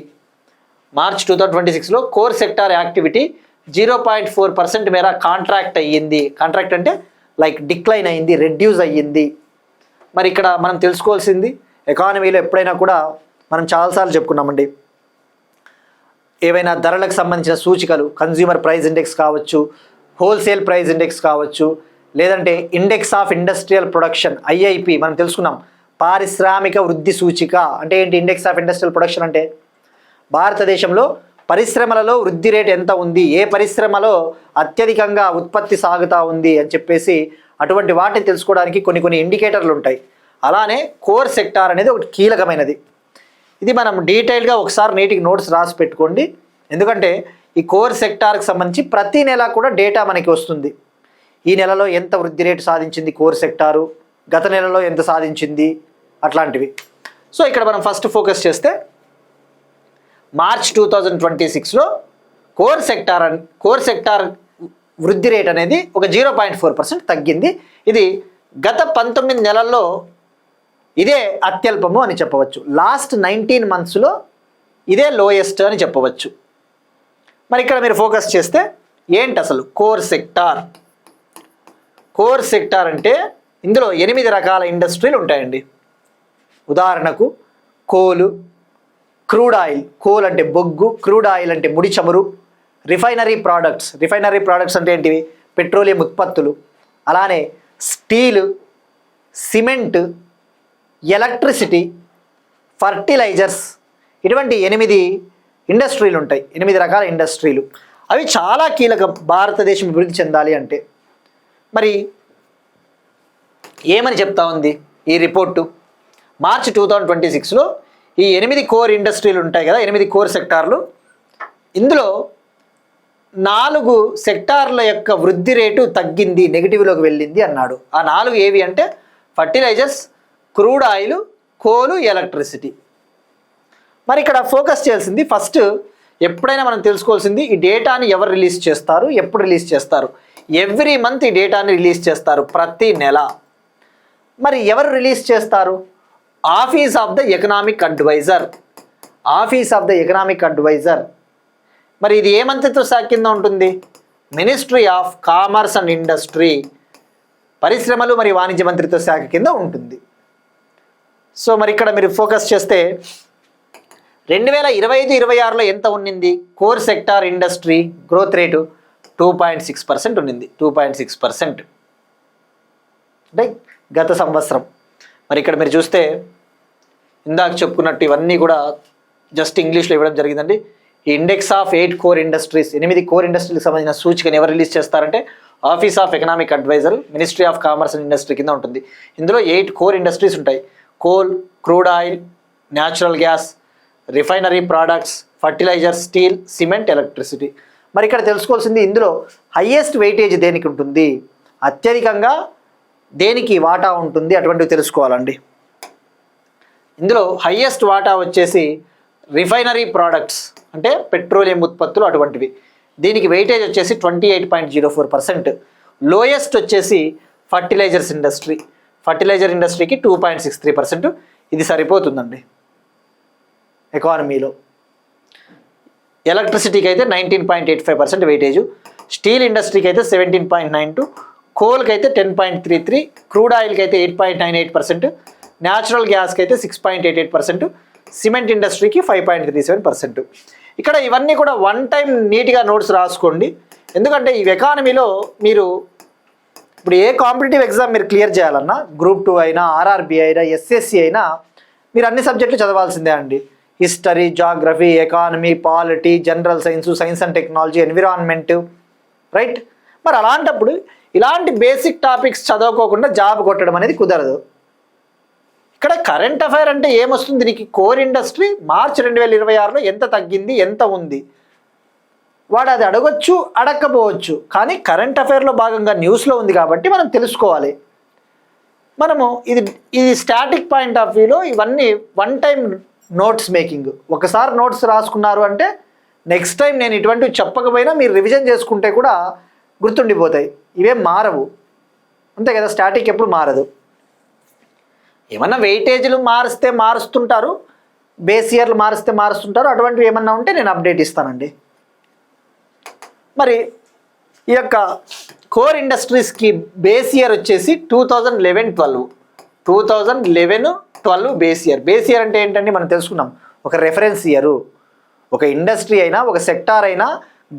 మార్చ్ 2026లో కోర్ సెక్టార్ యాక్టివిటీ 0.4% మేర కాంట్రాక్ట్ అయ్యింది. కాంట్రాక్ట్ అంటే డిక్లైన్ అయ్యింది, రెడ్యూస్ అయ్యింది. మరి ఇక్కడ మనం తెలుసుకోవాల్సింది, ఎకానమీలో ఎప్పుడైనా కూడా మనం చాలాసార్లు చెప్పుకున్నామండి, ఏవైనా ధరలకు సంబంధించిన సూచికలు, కన్జ్యూమర్ ప్రైస్ ఇండెక్స్ కావచ్చు, హోల్సేల్ ప్రైస్ ఇండెక్స్ కావచ్చు, లేదంటే index of industrial production IIP మనం తెలుసుకున్నాం. పారిశ్రామిక వృద్ధి సూచిక అంటే ఏంటి, ఇండెక్స్ ఆఫ్ ఇండస్ట్రియల్ ప్రొడక్షన్ అంటే భారతదేశంలో పరిశ్రమలలో వృద్ధి రేటు ఎంత ఉంది, ఏ పరిశ్రమలో అత్యధికంగా ఉత్పత్తి సాగుతూ ఉంది అని చెప్పేసి అటువంటి వాటిని తెలుసుకోవడానికి కొన్ని ఇండికేటర్లు ఉంటాయి. అలానే కోర్ సెక్టార్ అనేది ఒకటి కీలకమైనది. ఇది మనం డీటెయిల్గా ఒకసారి నీటికి నోట్స్ రాసి పెట్టుకోండి. ఎందుకంటే ఈ కోర్ సెక్టార్కి సంబంధించి ప్రతి నెల కూడా డేటా మనకి వస్తుంది. ఈ నెలలో ఎంత వృద్ధి రేటు సాధించింది కోర్ సెక్టారు, గత నెలలో ఎంత సాధించింది, అట్లాంటివి. సో ఇక్కడ మనం ఫస్ట్ ఫోకస్ చేస్తే మార్చ్ 2026లో కోర్ సెక్టార్ వృద్ధి రేట్ అనేది ఒక 0.4% తగ్గింది. ఇది గత 19 నెలల్లో ఇదే అత్యల్పము అని చెప్పవచ్చు. లాస్ట్ 19 monthsలో ఇదే లోయెస్ట్ అని చెప్పవచ్చు. మరి ఇక్కడ మీరు ఫోకస్ చేస్తే ఏంటి అసలు కోర్ సెక్టార్? కోర్ సెక్టార్ అంటే ఇందులో 8 రకాల ఇండస్ట్రీలు ఉంటాయండి. ఉదాహరణకు కోలు, క్రూడ్ ఆయిల్, కోల్ అంటే బొగ్గు, క్రూడ్ ఆయిల్ అంటే ముడి చమురు, రిఫైనరీ ప్రోడక్ట్స్ అంటే ఏంటివి, పెట్రోలియం ఉత్పత్తులు, అలానే స్టీలు, సిమెంట్, ఎలక్ట్రిసిటీ, ఫర్టిలైజర్స్, ఇటువంటి 8 ఇండస్ట్రీలు ఉంటాయి. 8 రకాల ఇండస్ట్రీలు. అవి చాలా కీలకం భారతదేశం అభివృద్ధి చెందాలి అంటే. మరి ఏమని చెప్తా ఉంది ఈ రిపోర్టు? మార్చ్ 2026లో ఈ 8 కోర్ ఇండస్ట్రీలు ఉంటాయి కదా, 8 కోర్ సెక్టార్లు. ఇందులో 4 సెక్టార్ల యొక్క వృద్ధి రేటు తగ్గింది, నెగిటివ్లోకి వెళ్ళింది అన్నాడు. ఆ 4 ఏవి అంటే ఫర్టిలైజర్స్, క్రూడ్ ఆయిల్, కోలు, ఎలక్ట్రిసిటీ. మరి ఇక్కడ ఫోకస్ చేయాల్సింది ఫస్ట్, ఎప్పుడైనా మనం తెలుసుకోవాల్సింది ఈ డేటాని ఎవరు రిలీజ్ చేస్తారు, ఎప్పుడు రిలీజ్ చేస్తారు. ఎవ్రీ మంత్ ఈ డేటాని రిలీజ్ చేస్తారు, ప్రతి నెల. మరి ఎవరు రిలీజ్ చేస్తారు? Office of the economic adviser. Office of the economic adviser. మరి ఇది ఏ మంత్రిత్వ శాఖ కింద ఉంటుంది? Ministry of commerce and industry, పరిశ్రమలు మరియు వాణిజ్య మంత్రిత్వ శాఖ కింద ఉంటుంది. సో మరి ఇక్కడ మీరు ఫోకస్ చేస్తే 2025-26లో ఎంత ఉన్నింది? Core sector industry growth rate 2.6% ఉన్నింది. 2.6% అంటే గత సంవత్సరం. మరి ఇక్కడ మీరు చూస్తే ఇందాక చెప్పుకున్నట్టు ఇవన్నీ కూడా జస్ట్ ఇంగ్లీష్లో ఇవ్వడం జరిగిందండి. ఈ index of 8 core industries, 8 core ఇండస్ట్రీలకు సంబంధించిన సూచికను ఎవరు రిలీజ్ చేస్తారంటే office of economic adviser, ministry of commerce and industry కింద ఉంటుంది. ఇందులో 8 కోర్ ఇండస్ట్రీస్ ఉంటాయి. Coal, crude oil, natural gas, refinery products, fertiliser, steel, cement, electricity. మరి ఇక్కడ తెలుసుకోవాల్సింది ఇందులో హయ్యెస్ట్ వెయిటేజ్ దేనికి ఉంటుంది, అత్యధికంగా దేనికి వాటా ఉంటుంది, అటువంటివి తెలుసుకోవాలండి. ఇందులో హయ్యెస్ట్ వాటా వచ్చేసి రిఫైనరీ ప్రోడక్ట్స్ అంటే పెట్రోలియం ఉత్పత్తులు అటువంటివి. దీనికి వెయిటేజ్ వచ్చేసి 28.04%. లోయెస్ట్ వచ్చేసి ఫర్టిలైజర్స్ ఇండస్ట్రీ. ఫర్టిలైజర్ ఇండస్ట్రీకి 2.63%. ఇది సరిపోతుందండి ఎకానమీలో. ఎలక్ట్రిసిటీకి అయితే 19.85% వెయిటేజు, స్టీల్ ఇండస్ట్రీకి అయితే 17.92, కోల్కి అయితే 10.33, క్రూడ్ ఆయిల్కి అయితే 8.98%, న్యాచురల్ గ్యాస్కి అయితే 6.88%, సిమెంట్ ఇండస్ట్రీకి 5.37%. ఇక్కడ ఇవన్నీ కూడా వన్ టైం నీట్గా నోట్స్ రాసుకోండి. ఎందుకంటే ఈ ఎకానమీలో మీరు ఇప్పుడు ఏ కాంపిటేటివ్ ఎగ్జామ్ మీరు క్లియర్ చేయాలన్నా, గ్రూప్ 2 అయినా, ఆర్ఆర్బి అయినా, ఎస్ఎస్సి అయినా, మీరు అన్ని సబ్జెక్టులు చదవాల్సిందే అండి. History, geography, economy, polity, general science, science and technology, environment, right. మరి అలాంటప్పుడు ఇలాంటి బేసిక్ టాపిక్స్ చదవుకోకుండా జాబ్ కొట్టడం అనేది కుదరదు. ఇక్కడ కరెంట్ అఫైర్ అంటే ఏమొస్తుంది దీనికి? కోర్ ఇండస్ట్రీ మార్చి 2026లో ఎంత తగ్గింది, ఎంత ఉంది, వాడు అది అడగొచ్చు, అడగకపోవచ్చు. కానీ కరెంట్ అఫైర్లో భాగంగా న్యూస్లో ఉంది కాబట్టి మనం తెలుసుకోవాలి. మనము ఇది స్టాటిక్ పాయింట్ ఆఫ్ వ్యూలో ఇవన్నీ వన్ టైం నోట్స్ మేకింగ్. ఒకసారి నోట్స్ రాసుకున్నారు అంటే నెక్స్ట్ టైం నేను ఇటువంటివి చెప్పకపోయినా మీరు రివిజన్ చేసుకుంటే కూడా గుర్తుండిపోతాయి. ఇవేం మారవు, అంతే కదా. స్టాటిక్ ఎప్పుడు మారదు. ఏమన్నా వెయిటేజ్లు మారుస్తుంటారు, బేస్ ఇయర్లు మారుస్తుంటారు. అటువంటివి ఏమన్నా ఉంటే నేను అప్డేట్ ఇస్తానండి. మరి ఈ యొక్క కోర్ ఇండస్ట్రీస్కి బేస్ ఇయర్ వచ్చేసి 2011-12 బేస్ ఇయర్. బేస్ ఇయర్ అంటే ఏంటంటే మనం తెలుసుకున్నాం, ఒక రెఫరెన్స్ ఇయరు. ఒక ఇండస్ట్రీ అయినా, ఒక సెక్టార్ అయినా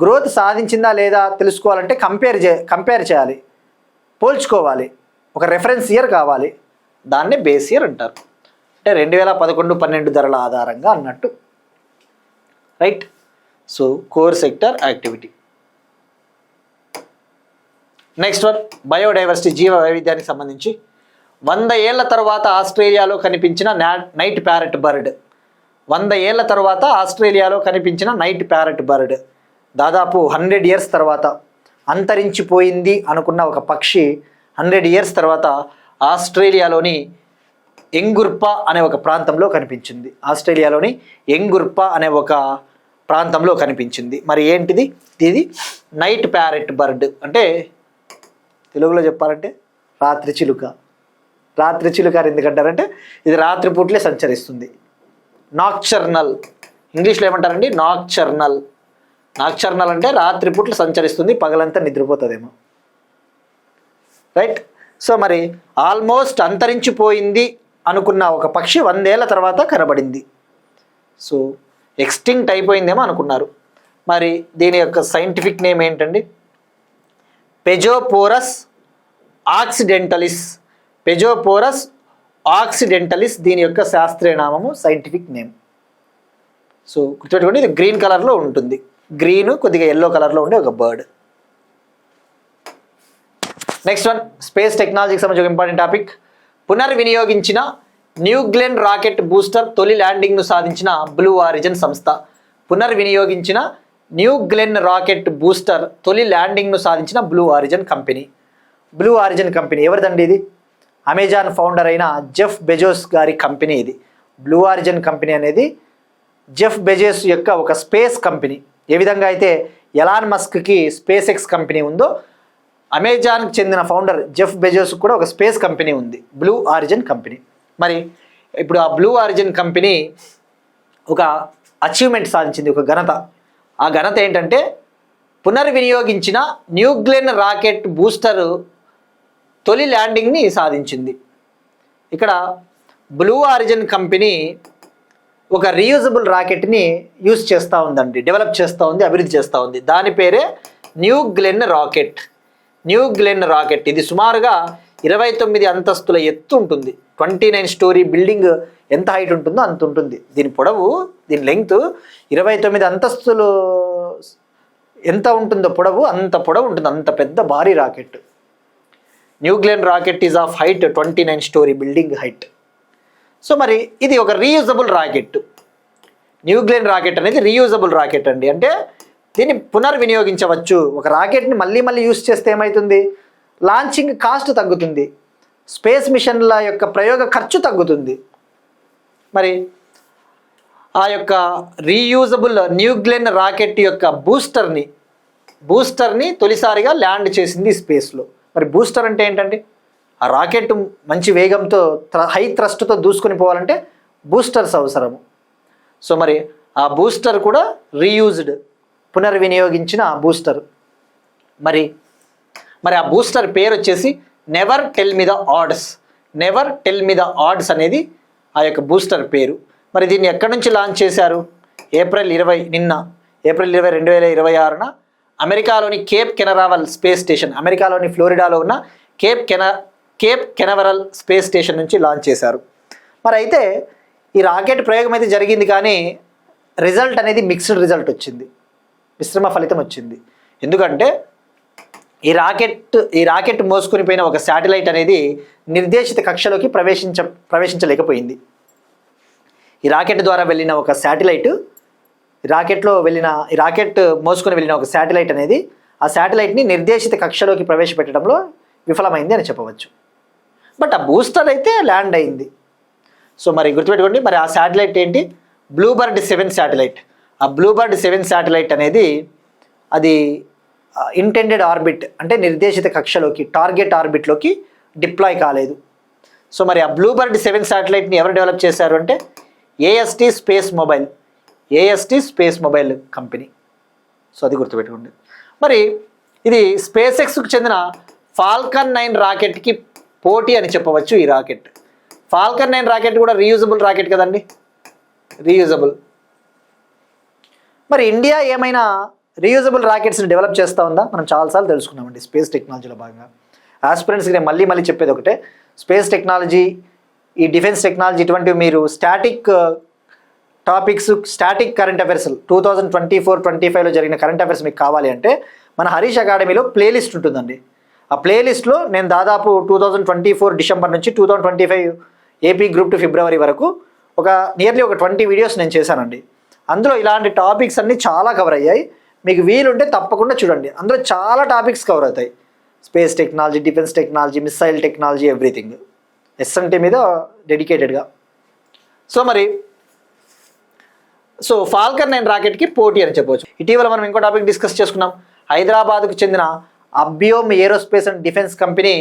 గ్రోత్ సాధించిందా లేదా తెలుసుకోవాలంటే కంపేర్ చేయాలి, పోల్చుకోవాలి. ఒక రెఫరెన్స్ ఇయర్ కావాలి, దాన్నే బేస్ ఇయర్ అంటారు. అంటే 2011-12 ధరల ఆధారంగా అన్నట్టు, right. So core sector activity. Next one, biodiversity, జీవ వైవిధ్యానికి సంబంధించి 100 ఏళ్ల తర్వాత ఆస్ట్రేలియాలో కనిపించిన నైట్ ప్యారెట్ బర్డ్. 100 ఏళ్ల తర్వాత ఆస్ట్రేలియాలో కనిపించిన నైట్ ప్యారెట్ బర్డ్. దాదాపు 100 ఇయర్స్ తర్వాత అంతరించిపోయింది అనుకున్న ఒక పక్షి 100 ఇయర్స్ తర్వాత ఆస్ట్రేలియాలోని ఎంగుర్పా అనే ఒక ప్రాంతంలో కనిపించింది. ఆస్ట్రేలియాలోని ఎంగుర్పా అనే ఒక ప్రాంతంలో కనిపించింది. మరి ఏంటిది? ఇది నైట్ ప్యారెట్ బర్డ్. అంటే తెలుగులో చెప్పాలంటే రాత్రి చిలుక. రాత్రి చిలుక ఎందుకంటారంటే ఇది రాత్రిపూట్లే సంచరిస్తుంది. నాక్చర్నల్, ఇంగ్లీష్లో ఏమంటారండి? నాక్చర్నల్. నాక్చర్నల్ అంటే రాత్రిపూట్లు సంచరిస్తుంది, పగలంతా నిద్రపోతుందేమో, రైట్. సో మరి ఆల్మోస్ట్ అంతరించిపోయింది అనుకున్న ఒక పక్షి 100 ఏళ్ల తర్వాత కనబడింది. సో ఎక్స్టింక్ట్ అయిపోయిందేమో అనుకున్నారు. మరి దీని యొక్క సైంటిఫిక్ నేమ్ ఏంటండి? పెజోపోరస్ ఆక్సిడెంటలిస్. పెజోపోరస్ ఆక్సిడెంటలిస్ దీని యొక్క శాస్త్రీయ నామము, సైంటిఫిక్ నేమ్. సో గుర్తుపెట్టుకోండి, ఇది గ్రీన్ కలర్లో ఉంటుంది. గ్రీన్ కొద్దిగా ఎల్లో కలర్లో ఉండే ఒక బర్డ్. నెక్స్ట్ వన్, స్పేస్ టెక్నాలజీకి సంబంధించి ఒక ఇంపార్టెంట్ టాపిక్. పునర్వినియోగించిన న్యూ గ్లెన్ రాకెట్ బూస్టర్ తొలి ల్యాండింగ్ను సాధించిన బ్లూ ఆరిజిన్ సంస్థ. పునర్వినియోగించిన న్యూ గ్లెన్ రాకెట్ బూస్టర్ తొలి ల్యాండింగ్ను సాధించిన Blue Origin company. Blue Origin company ఎవరిదండి ఇది? అమెజాన్ ఫౌండర్ అయిన జెఫ్ బెజోస్ గారి కంపెనీ ఇది. బ్లూ ఆరిజిన్ కంపెనీ అనేది జెఫ్ బెజోస్ యొక్క ఒక స్పేస్ కంపెనీ. ఏ విధంగా అయితే ఎలాన్ మస్క్కి స్పేస్ ఎక్స్ కంపెనీ ఉందో, అమెజాన్కి చెందిన ఫౌండర్ జెఫ్ బెజోస్ కూడా ఒక స్పేస్ కంపెనీ ఉంది, బ్లూ ఆరిజిన్ కంపెనీ. మరి ఇప్పుడు ఆ బ్లూ ఆరిజిన్ కంపెనీ ఒక అచీవ్మెంట్ సాధించింది, ఒక ఘనత. ఆ ఘనత ఏంటంటే పునర్వినియోగించిన న్యూ గ్లెన్ రాకెట్ బూస్టర్ తొలి ల్యాండింగ్ని సాధించింది. ఇక్కడ బ్లూ ఆరిజిన్ కంపెనీ ఒక రీయూజబుల్ రాకెట్ని యూజ్ చేస్తూ ఉందండి, డెవలప్ చేస్తూ ఉంది, అభివృద్ధి చేస్తూ ఉంది. దాని పేరే new Glenn rocket. New Glenn rocket ఇది సుమారుగా 29 అంతస్తుల ఎత్తు ఉంటుంది. 29 స్టోరీ బిల్డింగ్ ఎంత హైట్ ఉంటుందో అంత ఉంటుంది. దీని పొడవు, దీని లెంగ్త్ 29 అంతస్తులు ఎంత ఉంటుందో పొడవు, అంత పొడవు ఉంటుంది. అంత పెద్ద భారీ rocket. New Glenn rocket is of height 29 story building height. So మరి ఇది ఒక reusable rocket. New Glenn rocket అనేది రీయూజబుల్ రాకెట్ అండి. అంటే దీన్ని పునర్వినియోగించవచ్చు. ఒక రాకెట్ని మళ్ళీ మళ్ళీ యూజ్ చేస్తే ఏమవుతుంది? లాంచింగ్ కాస్ట్ తగ్గుతుంది, స్పేస్ మిషన్ల యొక్క ప్రయోగ ఖర్చు తగ్గుతుంది. మరి ఆ యొక్క రీయూజబుల్ న్యూ గ్లెన్ రాకెట్ యొక్క బూస్టర్ని తొలిసారిగా ల్యాండ్ చేసింది స్పేస్లో. మరి బూస్టర్ అంటే ఏంటండి? ఆ రాకెట్ మంచి వేగంతో హై థ్రస్ట్తో దూసుకొని పోవాలంటే బూస్టర్స్ అవసరము. సో మరి ఆ బూస్టర్ కూడా రీయూజ్డ్, పునర్వినియోగించిన బూస్టర్. మరి ఆ బూస్టర్ పేరు వచ్చేసి never tell me the odds. Never tell me the odds అనేది ఆ యొక్క బూస్టర్ పేరు. మరి దీన్ని ఎక్కడి నుంచి లాంచ్ చేశారు? ఏప్రిల్ 20, 2026న అమెరికాలోని కేప్ కెనవరల్ స్పేస్ స్టేషన్, అమెరికాలోని ఫ్లోరిడాలో ఉన్న కేప్ కెనవరల్ స్పేస్ స్టేషన్ నుంచి లాంచ్ చేశారు. మరి అయితే ఈ రాకెట్ ప్రయోగం అయితే జరిగింది, కానీ రిజల్ట్ అనేది మిక్స్డ్ రిజల్ట్ వచ్చింది, మిశ్రమ ఫలితం వచ్చింది. ఎందుకంటే ఈ రాకెట్ మోసుకొని పోయిన ఒక శాటిలైట్ అనేది నిర్దేశిత కక్షలోకి ప్రవేశించలేకపోయింది. ఈ రాకెట్ ద్వారా వెళ్ళిన ఒక శాటిలైట్, ఈ రాకెట్ మోసుకొని వెళ్ళిన ఒక శాటిలైట్ అనేది ఆ శాటిలైట్ని నిర్దేశిత కక్షలోకి ప్రవేశపెట్టడంలో విఫలమైంది అని చెప్పవచ్చు. బట్ ఆ బూస్టర్ అయితే ల్యాండ్ అయింది. సో మరి గుర్తుపెట్టుకోండి, మరి ఆ శాటిలైట్ ఏంటి? BlueBird 7 satellite. ఆ బ్లూబర్డ్ 7 శాటిలైట్ అనేది అది ఇంటెండెడ్ ఆర్బిట్, అంటే నిర్దేశిత కక్షలోకి, టార్గెట్ ఆర్బిట్లోకి డిప్లాయ్ కాలేదు. సో మరి ఆ బ్లూబర్డ్ 7 శాటిలైట్ని ఎవరు డెవలప్ చేశారు అంటే AST space mobile company. So అది గుర్తుపెట్టుకోండి. మరి ఇది స్పేస్ ఎక్స్కు చెందిన ఫాల్కన్ 9 రాకెట్కి పోటీ అని చెప్పవచ్చు. ఈ రాకెట్ ఫాల్కన్ 9 రాకెట్ కూడా రీయూజబుల్ రాకెట్ కదండి, రీయూజబుల్. మరి ఇండియా ఏమైనా రీయూజబుల్ రాకెట్స్ని డెవలప్ చేస్తూ ఉందా? మనం చాలాసార్లు తెలుసుకున్నామండి స్పేస్ టెక్నాలజీలో భాగంగా. ఆస్పిరెంట్స్కి నేను మళ్ళీ చెప్పేది ఒకటే, స్పేస్ టెక్నాలజీ, ఈ డిఫెన్స్ టెక్నాలజీ, ఇటువంటివి మీరు static topics, static current affairs 2024-25లో జరిగిన కరెంట్ అఫైర్స్ మీకు కావాలి అంటే మన హరీష్ అకాడమీలో ప్లేలిస్ట్ ఉంటుందండి. ఆ ప్లేలిస్ట్లో నేను దాదాపు 2024 డిసెంబర్ నుంచి 2025 AP Group 2 ఫిబ్రవరి వరకు నియర్లీ ఒక 20 వీడియోస్ నేను చేశానండి. అందులో ఇలాంటి టాపిక్స్ అన్నీ చాలా కవర్ అయ్యాయి. మీకు వీలుంటే తప్పకుండా చూడండి, అందులో చాలా టాపిక్స్ కవర్ అవుతాయి. Space technology, defence technology, missile technology, everything SMT మీద డెడికేటెడ్గా. సో ఫాల్కన్ 9 రాకెట్కి పోటీ అని చెప్పవచ్చు. ఇటీవల మనం ఇంకో టాపిక్ డిస్కస్ చేసుకున్నాం. హైదరాబాద్కు చెందిన అబ్యోమ్ ఏరోస్పేస్ అండ్ డిఫెన్స్ కంపెనీ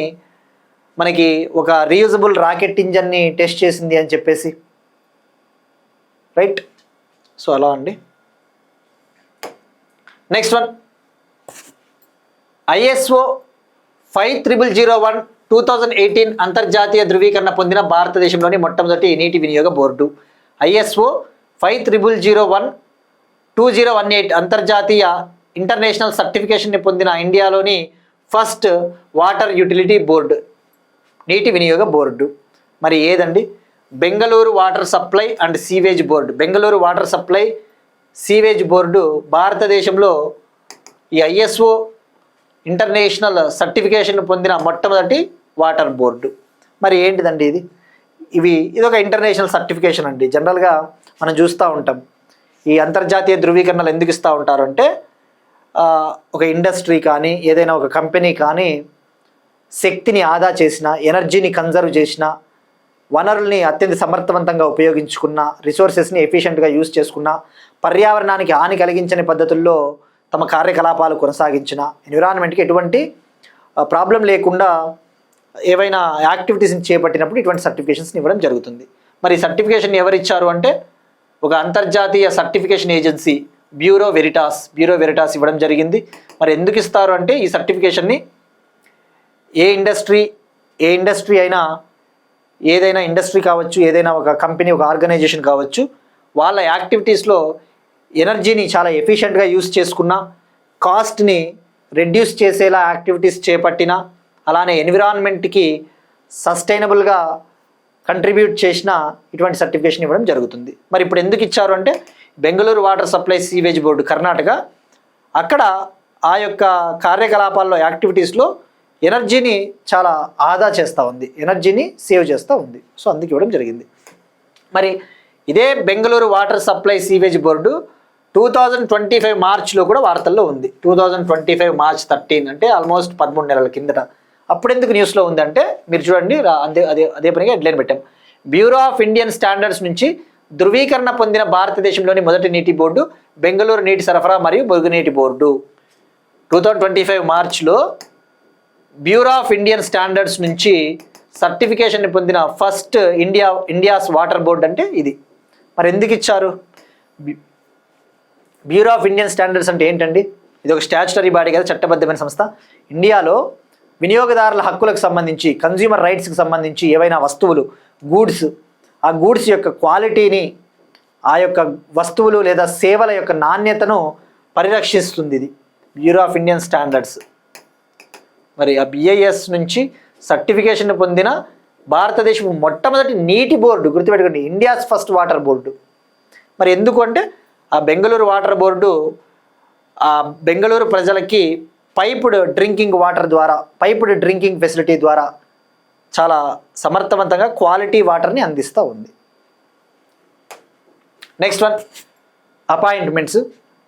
మనకి ఒక రీయూజబుల్ రాకెట్ ఇంజన్ని టెస్ట్ చేసింది అని చెప్పేసి, రైట్? సో అలా అండి. నెక్స్ట్ వన్, ISO 5001 2018 అంతర్జాతీయ ధృవీకరణ పొందిన భారతదేశంలోని మొట్టమొదటి నీటి వినియోగ బోర్డు. ISO 5001 2018 అంతర్జాతీయ ఇంటర్నేషనల్ సర్టిఫికేషన్ని పొందిన ఇండియాలోని ఫస్ట్ వాటర్ యూటిలిటీ బోర్డు, నీటి వినియోగ బోర్డు. మరి ఏదండి? Bengaluru water supply and sewage board. Bengaluru water supply sewage board భారతదేశంలో ఈ ISO ఇంటర్నేషనల్ సర్టిఫికేషన్ పొందిన మొట్టమొదటి వాటర్ బోర్డు. మరి ఏంటిదండి ఇది? ఇది ఒక ఇంటర్నేషనల్ సర్టిఫికేషన్ అండి. జనరల్గా మనం చూస్తూ ఉంటాం ఈ అంతర్జాతీయ ధృవీకరణలు ఎందుకు ఇస్తూ ఉంటారు అంటే ఒక ఇండస్ట్రీ కానీ ఏదైనా ఒక కంపెనీ కానీ శక్తిని ఆదా చేసిన, ఎనర్జీని కన్జర్వ్ చేసిన, వనరుల్ని అత్యంత సమర్థవంతంగా ఉపయోగించుకున్న, రిసోర్సెస్ని ఎఫిషియెంట్గా యూజ్ చేసుకున్న, పర్యావరణానికి హాని కలిగించని పద్ధతుల్లో తమ కార్యకలాపాలు కొనసాగించిన, ఎన్విరాన్మెంట్కి ఎటువంటి ప్రాబ్లం లేకుండా ఏవైనా యాక్టివిటీస్ని చేపట్టినప్పుడు ఇటువంటి సర్టిఫికేషన్స్ని ఇవ్వడం జరుగుతుంది. మరి ఈ సర్టిఫికేషన్ ఎవరు ఇచ్చారు అంటే ఒక అంతర్జాతీయ సర్టిఫికేషన్ ఏజెన్సీ బ్యూరో వెరిటాస్ ఇవ్వడం జరిగింది. మరి ఎందుకు ఇస్తారు అంటే ఈ సర్టిఫికేషన్ని ఏ ఇండస్ట్రీ అయినా, ఏదైనా ఇండస్ట్రీ కావచ్చు, ఏదైనా ఒక కంపెనీ, ఒక ఆర్గనైజేషన్ కావచ్చు, వాళ్ళ యాక్టివిటీస్లో ఎనర్జీని చాలా ఎఫిషియెంట్గా యూస్ చేసుకున్న, కాస్ట్ని రెడ్యూస్ చేసేలా యాక్టివిటీస్ చేపట్టిన, అలానే ఎన్విరాన్మెంట్కి సస్టైనబుల్గా కంట్రిబ్యూట్ చేసిన ఇటువంటి సర్టిఫికేషన్ ఇవ్వడం జరుగుతుంది. మరి ఇప్పుడు ఎందుకు ఇచ్చారు అంటే Bengaluru water supply sewage board Karnataka, అక్కడ ఆ యొక్క కార్యకలాపాల్లో యాక్టివిటీస్లో ఎనర్జీని చాలా ఆదా చేస్తూ ఉంది, ఎనర్జీని సేవ్ చేస్తూ ఉంది. సో అందుకు ఇవ్వడం జరిగింది. మరి ఇదే Bengaluru water supply sewage board 2025 మార్చ్లో కూడా వార్తల్లో ఉంది. 2025 మార్చ్ 13 అంటే ఆల్మోస్ట్ 13 నెలల కిందట. అప్పుడెందుకు న్యూస్లో ఉందంటే మీరు చూడండి, అదే పనిగా హెడ్లైన్ పెట్టాం. బ్యూరో ఆఫ్ ఇండియన్ స్టాండర్డ్స్ నుంచి ధృవీకరణ పొందిన భారతదేశంలోని మొదటి నీటి బోర్డు బెంగళూరు నీటి సరఫరా మరియు మురుగునీటి బోర్డు. 2025 మార్చ్లో బ్యూరో ఆఫ్ ఇండియన్ స్టాండర్డ్స్ నుంచి సర్టిఫికేషన్ పొందిన ఫస్ట్ ఇండియాస్ వాటర్ బోర్డు అంటే ఇది. మరి ఎందుకు ఇచ్చారు? బ్యూరో ఆఫ్ ఇండియన్ స్టాండర్డ్స్ అంటే ఏంటండి? ఇది ఒక స్టాచ్యుటరీ బాడీ కదా, చట్టబద్ధమైన సంస్థ. ఇండియాలో వినియోగదారుల హక్కులకు సంబంధించి, కన్జ్యూమర్ రైట్స్కి సంబంధించి ఏవైనా వస్తువులు, గూడ్స్, ఆ గూడ్స్ యొక్క క్వాలిటీని, ఆ యొక్క వస్తువులు లేదా సేవల యొక్క నాణ్యతను పరిరక్షిస్తుంది ఇది బ్యూరో ఆఫ్ ఇండియన్ స్టాండర్డ్స్. మరి ఆ BIS నుంచి సర్టిఫికేషన్ పొందిన భారతదేశం మొట్టమొదటి నీటి బోర్డు, గుర్తుపెట్టుకోండి, ఇండియాస్ ఫస్ట్ వాటర్ బోర్డు. మరి ఎందుకు అంటే ఆ బెంగళూరు వాటర్ బోర్డు ఆ బెంగళూరు ప్రజలకి పైప్డ్ డ్రింకింగ్ వాటర్ ద్వారా, పైప్డ్ డ్రింకింగ్ ఫెసిలిటీ ద్వారా చాలా సమర్థవంతంగా క్వాలిటీ వాటర్ని అందిస్తూ ఉంది. Next one, appointments.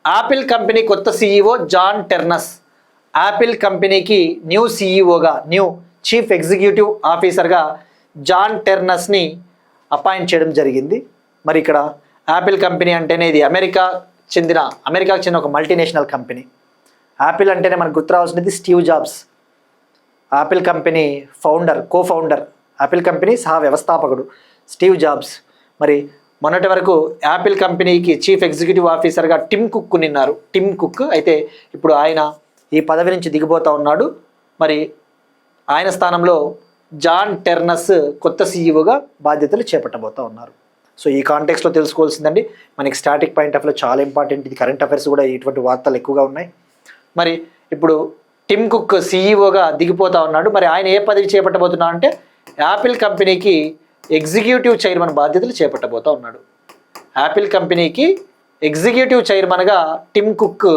Apple company కొత్త CEO జాన్ టెర్నస్. యాపిల్ కంపెనీకి న్యూ CEOగా, న్యూ చీఫ్ ఎగ్జిక్యూటివ్ ఆఫీసర్గా జాన్ టెర్నస్ని అపాయింట్ చేయడం జరిగింది. మరి ఇక్కడ యాపిల్ కంపెనీ అంటేనే ఇది అమెరికాకు చెందిన ఒక మల్టీనేషనల్ కంపెనీ. యాపిల్ అంటేనే మనకు గుర్తు రావాల్సినది Steve Jobs, Apple company co founder, Apple company సహ వ్యవస్థాపకుడు స్టీవ్ జాబ్స్. మరి మొన్నటి వరకు యాపిల్ కంపెనీకి చీఫ్ ఎగ్జిక్యూటివ్ ఆఫీసర్గా టిమ్ కుక్ అయితే ఇప్పుడు ఆయన ఈ పదవి నుంచి దిగిపోతూ ఉన్నాడు. మరి ఆయన స్థానంలో జాన్ టెర్నస్ కొత్త CEOగా బాధ్యతలు చేపట్టబోతూ ఉన్నారు. సో ఈ కాంటెక్స్లో తెలుసుకోవాల్సిందండి, మనకి స్టాటిక్ పాయింట్ ఆఫ్ వ్యూలో చాలా ఇంపార్టెంట్. ఇది కరెంట్ అఫైర్స్ కూడా ఇటువంటి వార్తలు ఎక్కువగా ఉన్నాయి. మరి ఇప్పుడు టిమ్ కుక్ CEOగా దిగిపోతూ ఉన్నాడు. మరి ఆయన ఏ పదవి చేపట్టబోతున్నా అంటే యాపిల్ కంపెనీకి ఎగ్జిక్యూటివ్ చైర్మన్ బాధ్యతలు చేపట్టబోతూ ఉన్నాడు. యాపిల్ కంపెనీకి ఎగ్జిక్యూటివ్ చైర్మన్గా టిమ్ కుక్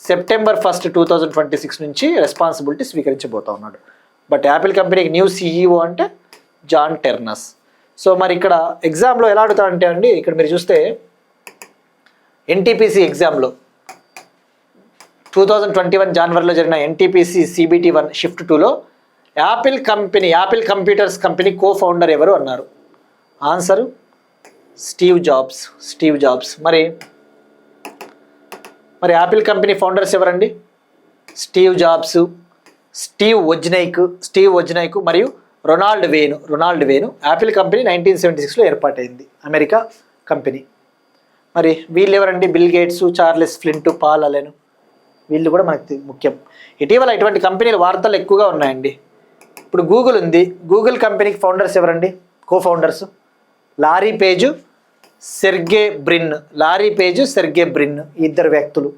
సెప్టెంబర్ 1, 2026 నుంచి రెస్పాన్సిబిలిటీ స్వీకరించబోతూ ఉన్నాడు. బట్ యాపిల్ కంపెనీకి న్యూ CEO అంటే జాన్ టెర్నస్. సో మరి ఇక్కడ ఎగ్జామ్లో ఎలా అడుగుతారంటే అండి, ఇక్కడ మీరు చూస్తే NTPC ఎగ్జామ్లో 2021 జనవరిలో జరిగిన NTPC CBT 1 షిఫ్ట్ 2లో Apple computers company co founder ఎవరు అన్నారు. Answer Steve Jobs. మరి యాపిల్ కంపెనీ ఫౌండర్స్ ఎవరండి? స్టీవ్ జాబ్స్, స్టీవ్ వొజ్నైక్ మరియు రొనాల్డ్ వేను. యాపిల్ కంపెనీ 1976లో ఏర్పాటైంది, అమెరికా కంపెనీ. మరి వీళ్ళు ఎవరండి? Bill Gates, Charles Flint, Paul Allen, వీళ్ళు కూడా మనకి ముఖ్యం. ఇటీవల ఇటువంటి కంపెనీల వార్తలు ఎక్కువగా ఉన్నాయండి. ఇప్పుడు గూగుల్ ఉంది, గూగుల్ కంపెనీకి ఫౌండర్స్ ఎవరండి? Co founders Larry Page, Sergey Brin, ఇద్దరు వ్యక్తులు.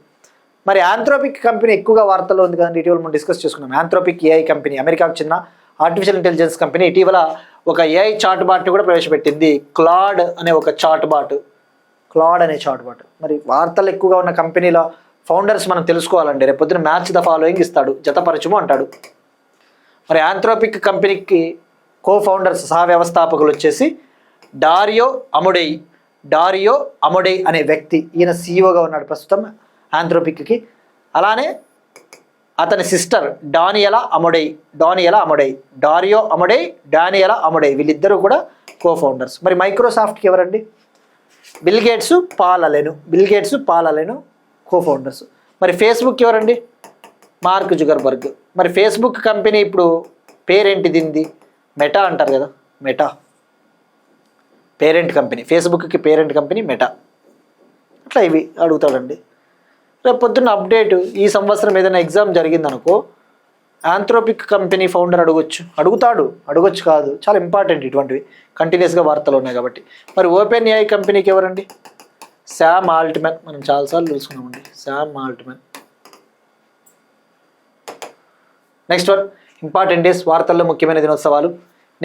మరి ఆంథ్రోపిక్ కంపెనీ ఎక్కువగా వార్తల్లో ఉంది కదండి, ఇటీవల మనం డిస్కస్ చేసుకున్నాం. ఆంథ్రోపిక్ AI కంపెనీ, అమెరికాకు చెందిన ఆర్టిఫిషియల్ ఇంటెలిజెన్స్ కంపెనీ ఇటీవల ఒక AI చాట్ బాట్ని కూడా ప్రవేశపెట్టింది, క్లాడ్ అనే చాట్ బాట్. మరి వార్తలు ఎక్కువగా ఉన్న కంపెనీల ఫౌండర్స్ మనం తెలుసుకోవాలండి. రేపు పొద్దున మ్యాచ్ ద ఫాలోయింగ్ ఇస్తాడు, జతపరచుము అంటాడు. మరి ఆంథ్రోపిక్ కంపెనీకి కో ఫౌండర్స్ సహ వ్యవస్థాపకులు వచ్చేసి డారియో అమొడెయ్ అనే వ్యక్తి. ఈయన సీఈఓగా ఉన్నాడు ప్రస్తుతం ఆంథ్రోపిక్కి. అలానే అతని సిస్టర్ డానియలా అమొడెయ్, డారియో అమొడెయ్, డానియలా అమొడెయ్, వీళ్ళిద్దరూ కూడా కో ఫౌండర్స్. మరి మైక్రోసాఫ్ట్కి ఎవరండి? Bill Gates, Paul Allen co founders. మరి ఫేస్బుక్ ఎవరండి? Mark Zuckerberg. మరి ఫేస్బుక్ కంపెనీ ఇప్పుడు పేరేంటి దీనిది? మెటా అంటారు కదా, మెటా పేరెంట్ కంపెనీ. ఫేస్బుక్కి పేరెంట్ కంపెనీ మెటా. అట్లా ఇవి అడుగుతాడండి. రేపు పొద్దున్న అప్డేట్, ఈ సంవత్సరం ఏదైనా ఎగ్జామ్ జరిగిందనుకో ఆంథ్రోపిక్ కంపెనీ ఫౌండర్ అడగొచ్చు కాదు, చాలా ఇంపార్టెంట్ ఇటువంటివి, కంటిన్యూస్గా వార్తలు ఉన్నాయి కాబట్టి. మరి ఓపెన్ ఏఐ కంపెనీకి ఎవరండి? Sam Altman. మనం చాలాసార్లు చూసుకున్నామండి, Sam Altman. Next one important days, వార్తల్లో ముఖ్యమైన దినోత్సవాలు.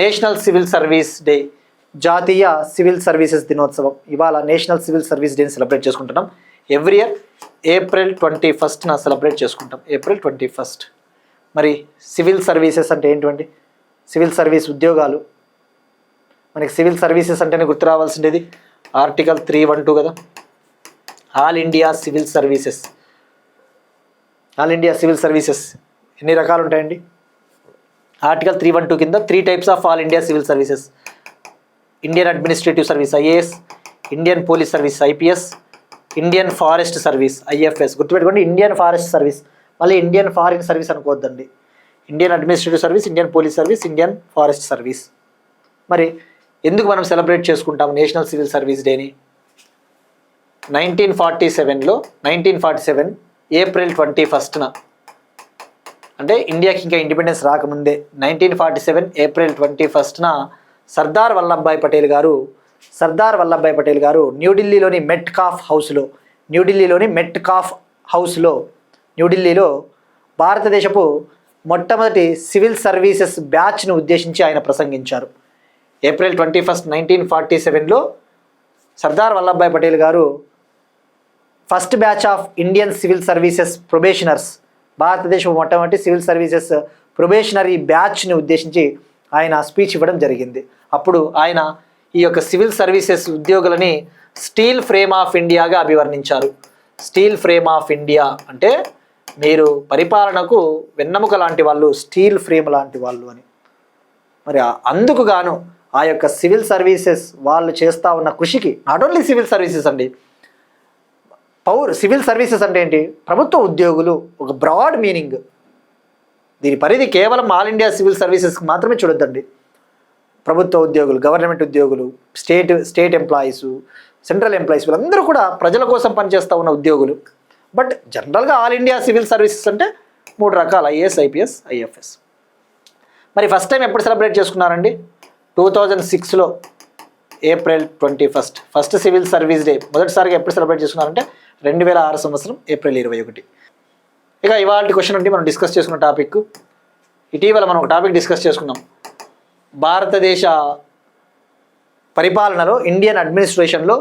నేషనల్ సివిల్ సర్వీస్ డే, జాతీయ సివిల్ సర్వీసెస్ దినోత్సవం. ఇవాళ నేషనల్ సివిల్ సర్వీస్ డేని సెలబ్రేట్ చేసుకుంటున్నాం. Every year April 21st celebrate చేసుకుంటాం, April 21st. మరి సివిల్ సర్వీసెస్ అంటే ఏంటండి? సివిల్ సర్వీస్ ఉద్యోగాలు. మనకి సివిల్ సర్వీసెస్ అంటేనే గుర్తు రావాల్సిండేది ఆర్టికల్ 312 కదా, ఆల్ ఇండియా సివిల్ సర్వీసెస్. ఎన్ని రకాలు ఉంటాయండి? ఆర్టికల్ 312 కింద 3 types of all India civil services: Indian administrative service IAS, Indian police service IPS, Indian forest service IFS. గుర్తుపెట్టుకోండి, ఇండియన్ ఫారెస్ట్ సర్వీస్, మళ్ళీ ఇండియన్ ఫారిన్ సర్వీస్ అనుకోవద్దండి. Indian administrative service, Indian police service, Indian forest service. మరి ఎందుకు మనం సెలబ్రేట్ చేసుకుంటాం నేషనల్ సివిల్ సర్వీస్ డేని? 1947 April 21st, అంటే ఇండియాకి ఇంకా ఇండిపెండెన్స్ రాకముందే 1947 April 21st సర్దార్ వల్లభాయ్ పటేల్ గారు న్యూఢిల్లీలోని న్యూఢిల్లీలో భారతదేశపు మొట్టమొదటి సివిల్ సర్వీసెస్ బ్యాచ్ను ఉద్దేశించి ఆయన ప్రసంగించారు. April 21st, 1947లో సర్దార్ వల్లభాయ్ పటేల్ గారు first batch of Indian civil services probationers, భారతదేశపు మొట్టమొదటి సివిల్ సర్వీసెస్ ప్రొబేషనరీ బ్యాచ్ని ఉద్దేశించి ఆయన స్పీచ్ ఇవ్వడం జరిగింది. అప్పుడు ఆయన ఈ యొక్క సివిల్ సర్వీసెస్ ఉద్యోగులని స్టీల్ ఫ్రేమ్ ఆఫ్ ఇండియాగా అభివర్ణించారు. స్టీల్ ఫ్రేమ్ ఆఫ్ ఇండియా అంటే మీరు పరిపాలనకు వెన్నెముక లాంటి వాళ్ళు, స్టీల్ ఫ్రేమ్ లాంటి వాళ్ళు అని. మరి అందుకు గాను ఆ యొక్క సివిల్ సర్వీసెస్ వాళ్ళు చేస్తూ ఉన్న కృషికి, నాట్ ఓన్లీ సివిల్ సర్వీసెస్ అండి, సివిల్ సర్వీసెస్ అంటే ఏంటి? ప్రభుత్వ ఉద్యోగులు, ఒక బ్రాడ్ మీనింగ్. దీని పరిధి కేవలం ఆల్ ఇండియా సివిల్ సర్వీసెస్కి మాత్రమే చూడొద్దండి. ప్రభుత్వ ఉద్యోగులు, గవర్నమెంట్ ఉద్యోగులు, స్టేట్ ఎంప్లాయీస్, సెంట్రల్ ఎంప్లాయీస్, వీళ్ళందరూ కూడా ప్రజల కోసం పనిచేస్తూ ఉన్న ఉద్యోగులు. బట్ జనరల్గా ఆల్ ఇండియా సివిల్ సర్వీసెస్ అంటే 3 రకాలు: IAS, IPS, IFS. మరి ఫస్ట్ టైం ఎప్పుడు సెలబ్రేట్ చేసుకున్నారండి? 2006లో April 21st first civil service day మొదటిసారిగా ఎప్పుడు సెలబ్రేట్ చేసుకున్నారంటే 2006 సంవత్సరం April 21. ఇక ఇవాళ క్వశ్చన్ అంటే మనం డిస్కస్ చేసుకున్న టాపిక్, ఇటీవల మనం ఒక టాపిక్ డిస్కస్ చేసుకున్నాం. భారతదేశ పరిపాలనలో, ఇండియన్ అడ్మినిస్ట్రేషన్లో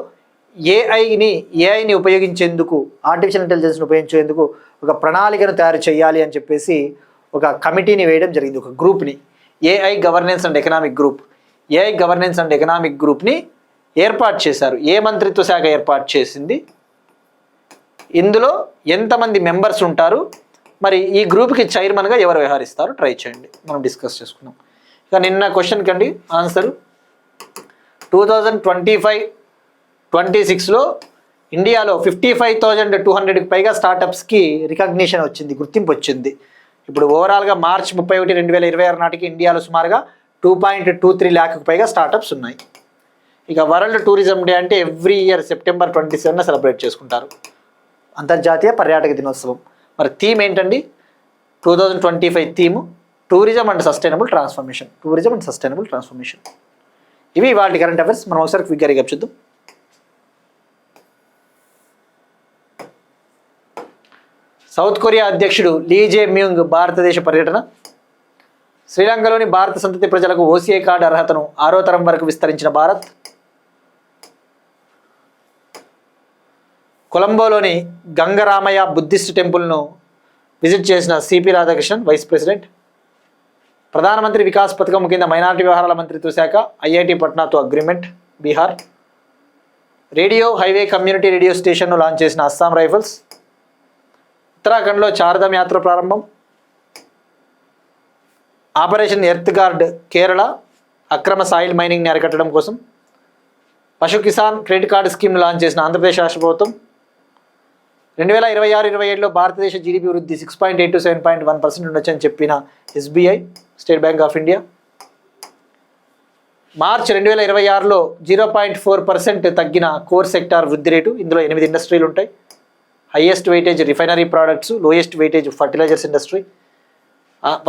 ఏఐని ఉపయోగించేందుకు, ఆర్టిఫిషియల్ ఇంటెలిజెన్స్ని ఉపయోగించేందుకు ఒక ప్రణాళికను తయారు చేయాలి అని చెప్పేసి ఒక కమిటీని వేయడం జరిగింది, ఒక గ్రూప్ని. AI గవర్నెన్స్ అండ్ ఎకనామిక్ గ్రూప్ని ఏర్పాటు చేశారు. ఏ మంత్రిత్వ శాఖ ఏర్పాటు చేసింది? ఇందులో ఎంతమంది మెంబర్స్ ఉంటారు? మరి ఈ గ్రూప్కి చైర్మన్గా ఎవరు వ్యవహరిస్తారు? ట్రై చేయండి, మనం డిస్కస్ చేసుకున్నాం. ఇక నిన్న క్వశ్చన్ కండి ఆన్సరు 2025-26లో ఇండియాలో 55,200కి పైగా స్టార్టప్స్కి రికగ్నిషన్ వచ్చింది, గుర్తింపు వచ్చింది. ఇప్పుడు ఓవరాల్గా March 31, 2026 నాటికి ఇండియాలో సుమారుగా 2.23 లాఖ్కు పైగా స్టార్టప్స్ ఉన్నాయి. ఇక వరల్డ్ టూరిజం డే అంటే ఎవ్రీ ఇయర్ September 27 సెలబ్రేట్ చేసుకుంటారు, అంతర్జాతీయ పర్యాటక దినోత్సవం. మరి థీమ్ ఏంటండి? 2025 theme tourism and sustainable transformation. ఇవి వాటి కరెంట్ అఫైర్స్. మనం ఒకసారి క్విక్గా రీక్యాప్ చూద్దాం. సౌత్ కొరియా అధ్యక్షుడు లీ జే మ్యూంగ్ భారతదేశ పర్యటన. శ్రీలంకలోని భారత సంతతి ప్రజలకు OCI కార్డు అర్హతను 6వ తరం వరకు విస్తరించిన భారత్. కొలంబోలోని గంగరామయ్య బుద్ధిస్ట్ టెంపుల్ను విజిట్ చేసిన CP రాధాకృష్ణన్ వైస్ ప్రెసిడెంట్. ప్రధానమంత్రి వికాస్ పథకం కింద మైనారిటీ వ్యవహారాల మంత్రిత్వ శాఖ ఐఐటి పట్నాతో agreement Bihar. Radio highway community radio స్టేషన్ను లాంచ్ చేసిన అస్సాం రైఫల్స్. ఉత్తరాఖండ్లో చార్ధామ్ యాత్ర ప్రారంభం. ఆపరేషన్ ఎర్త్ గార్డ్ కేరళ అక్రమ సాయిల్ మైనింగ్ని అరికట్టడం కోసం. పశు కిసాన్ క్రెడిట్ కార్డు స్కీమ్ను లాంచ్ చేసిన ఆంధ్రప్రదేశ్ రాష్ట్ర ప్రభుత్వం. 2026-27లో భారతదేశ జీడీపీ వృద్ధి 6.8 to 7.1% ఉండొచ్చని చెప్పిన SBI State Bank of India. March 2026లో 0.4% తగ్గిన కోర్ సెక్టార్ వృద్ధి రేటు. ఇందులో 8 ఇండస్ట్రీలు ఉంటాయి. Highest weightage refinery products, lowest weightage fertilisers industry.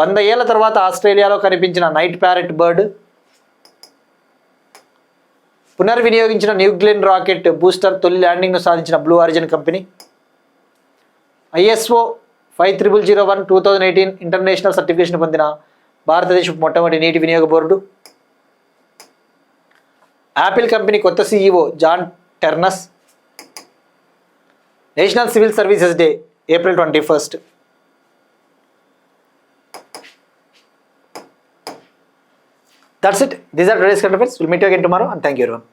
100 ఏళ్ల తర్వాత ఆస్ట్రేలియాలో కనిపించిన నైట్ ప్యారెట్ బర్డ్. పునర్వినియోగించిన న్యూగ్లిన్ రాకెట్ బూస్టర్ తొలి ల్యాండింగ్ను సాధించిన Blue Origin company. ISO 50001 2018 international certification పొందిన భారతదేశపు మొట్టమొదటి నీటి వినియోగ బోర్డు. యాపిల్ కంపెనీ కొత్త CEO John Ternus. National civil services day April 21. That's it. These are today's current affairs. We'll meet you again tomorrow and thank you everyone.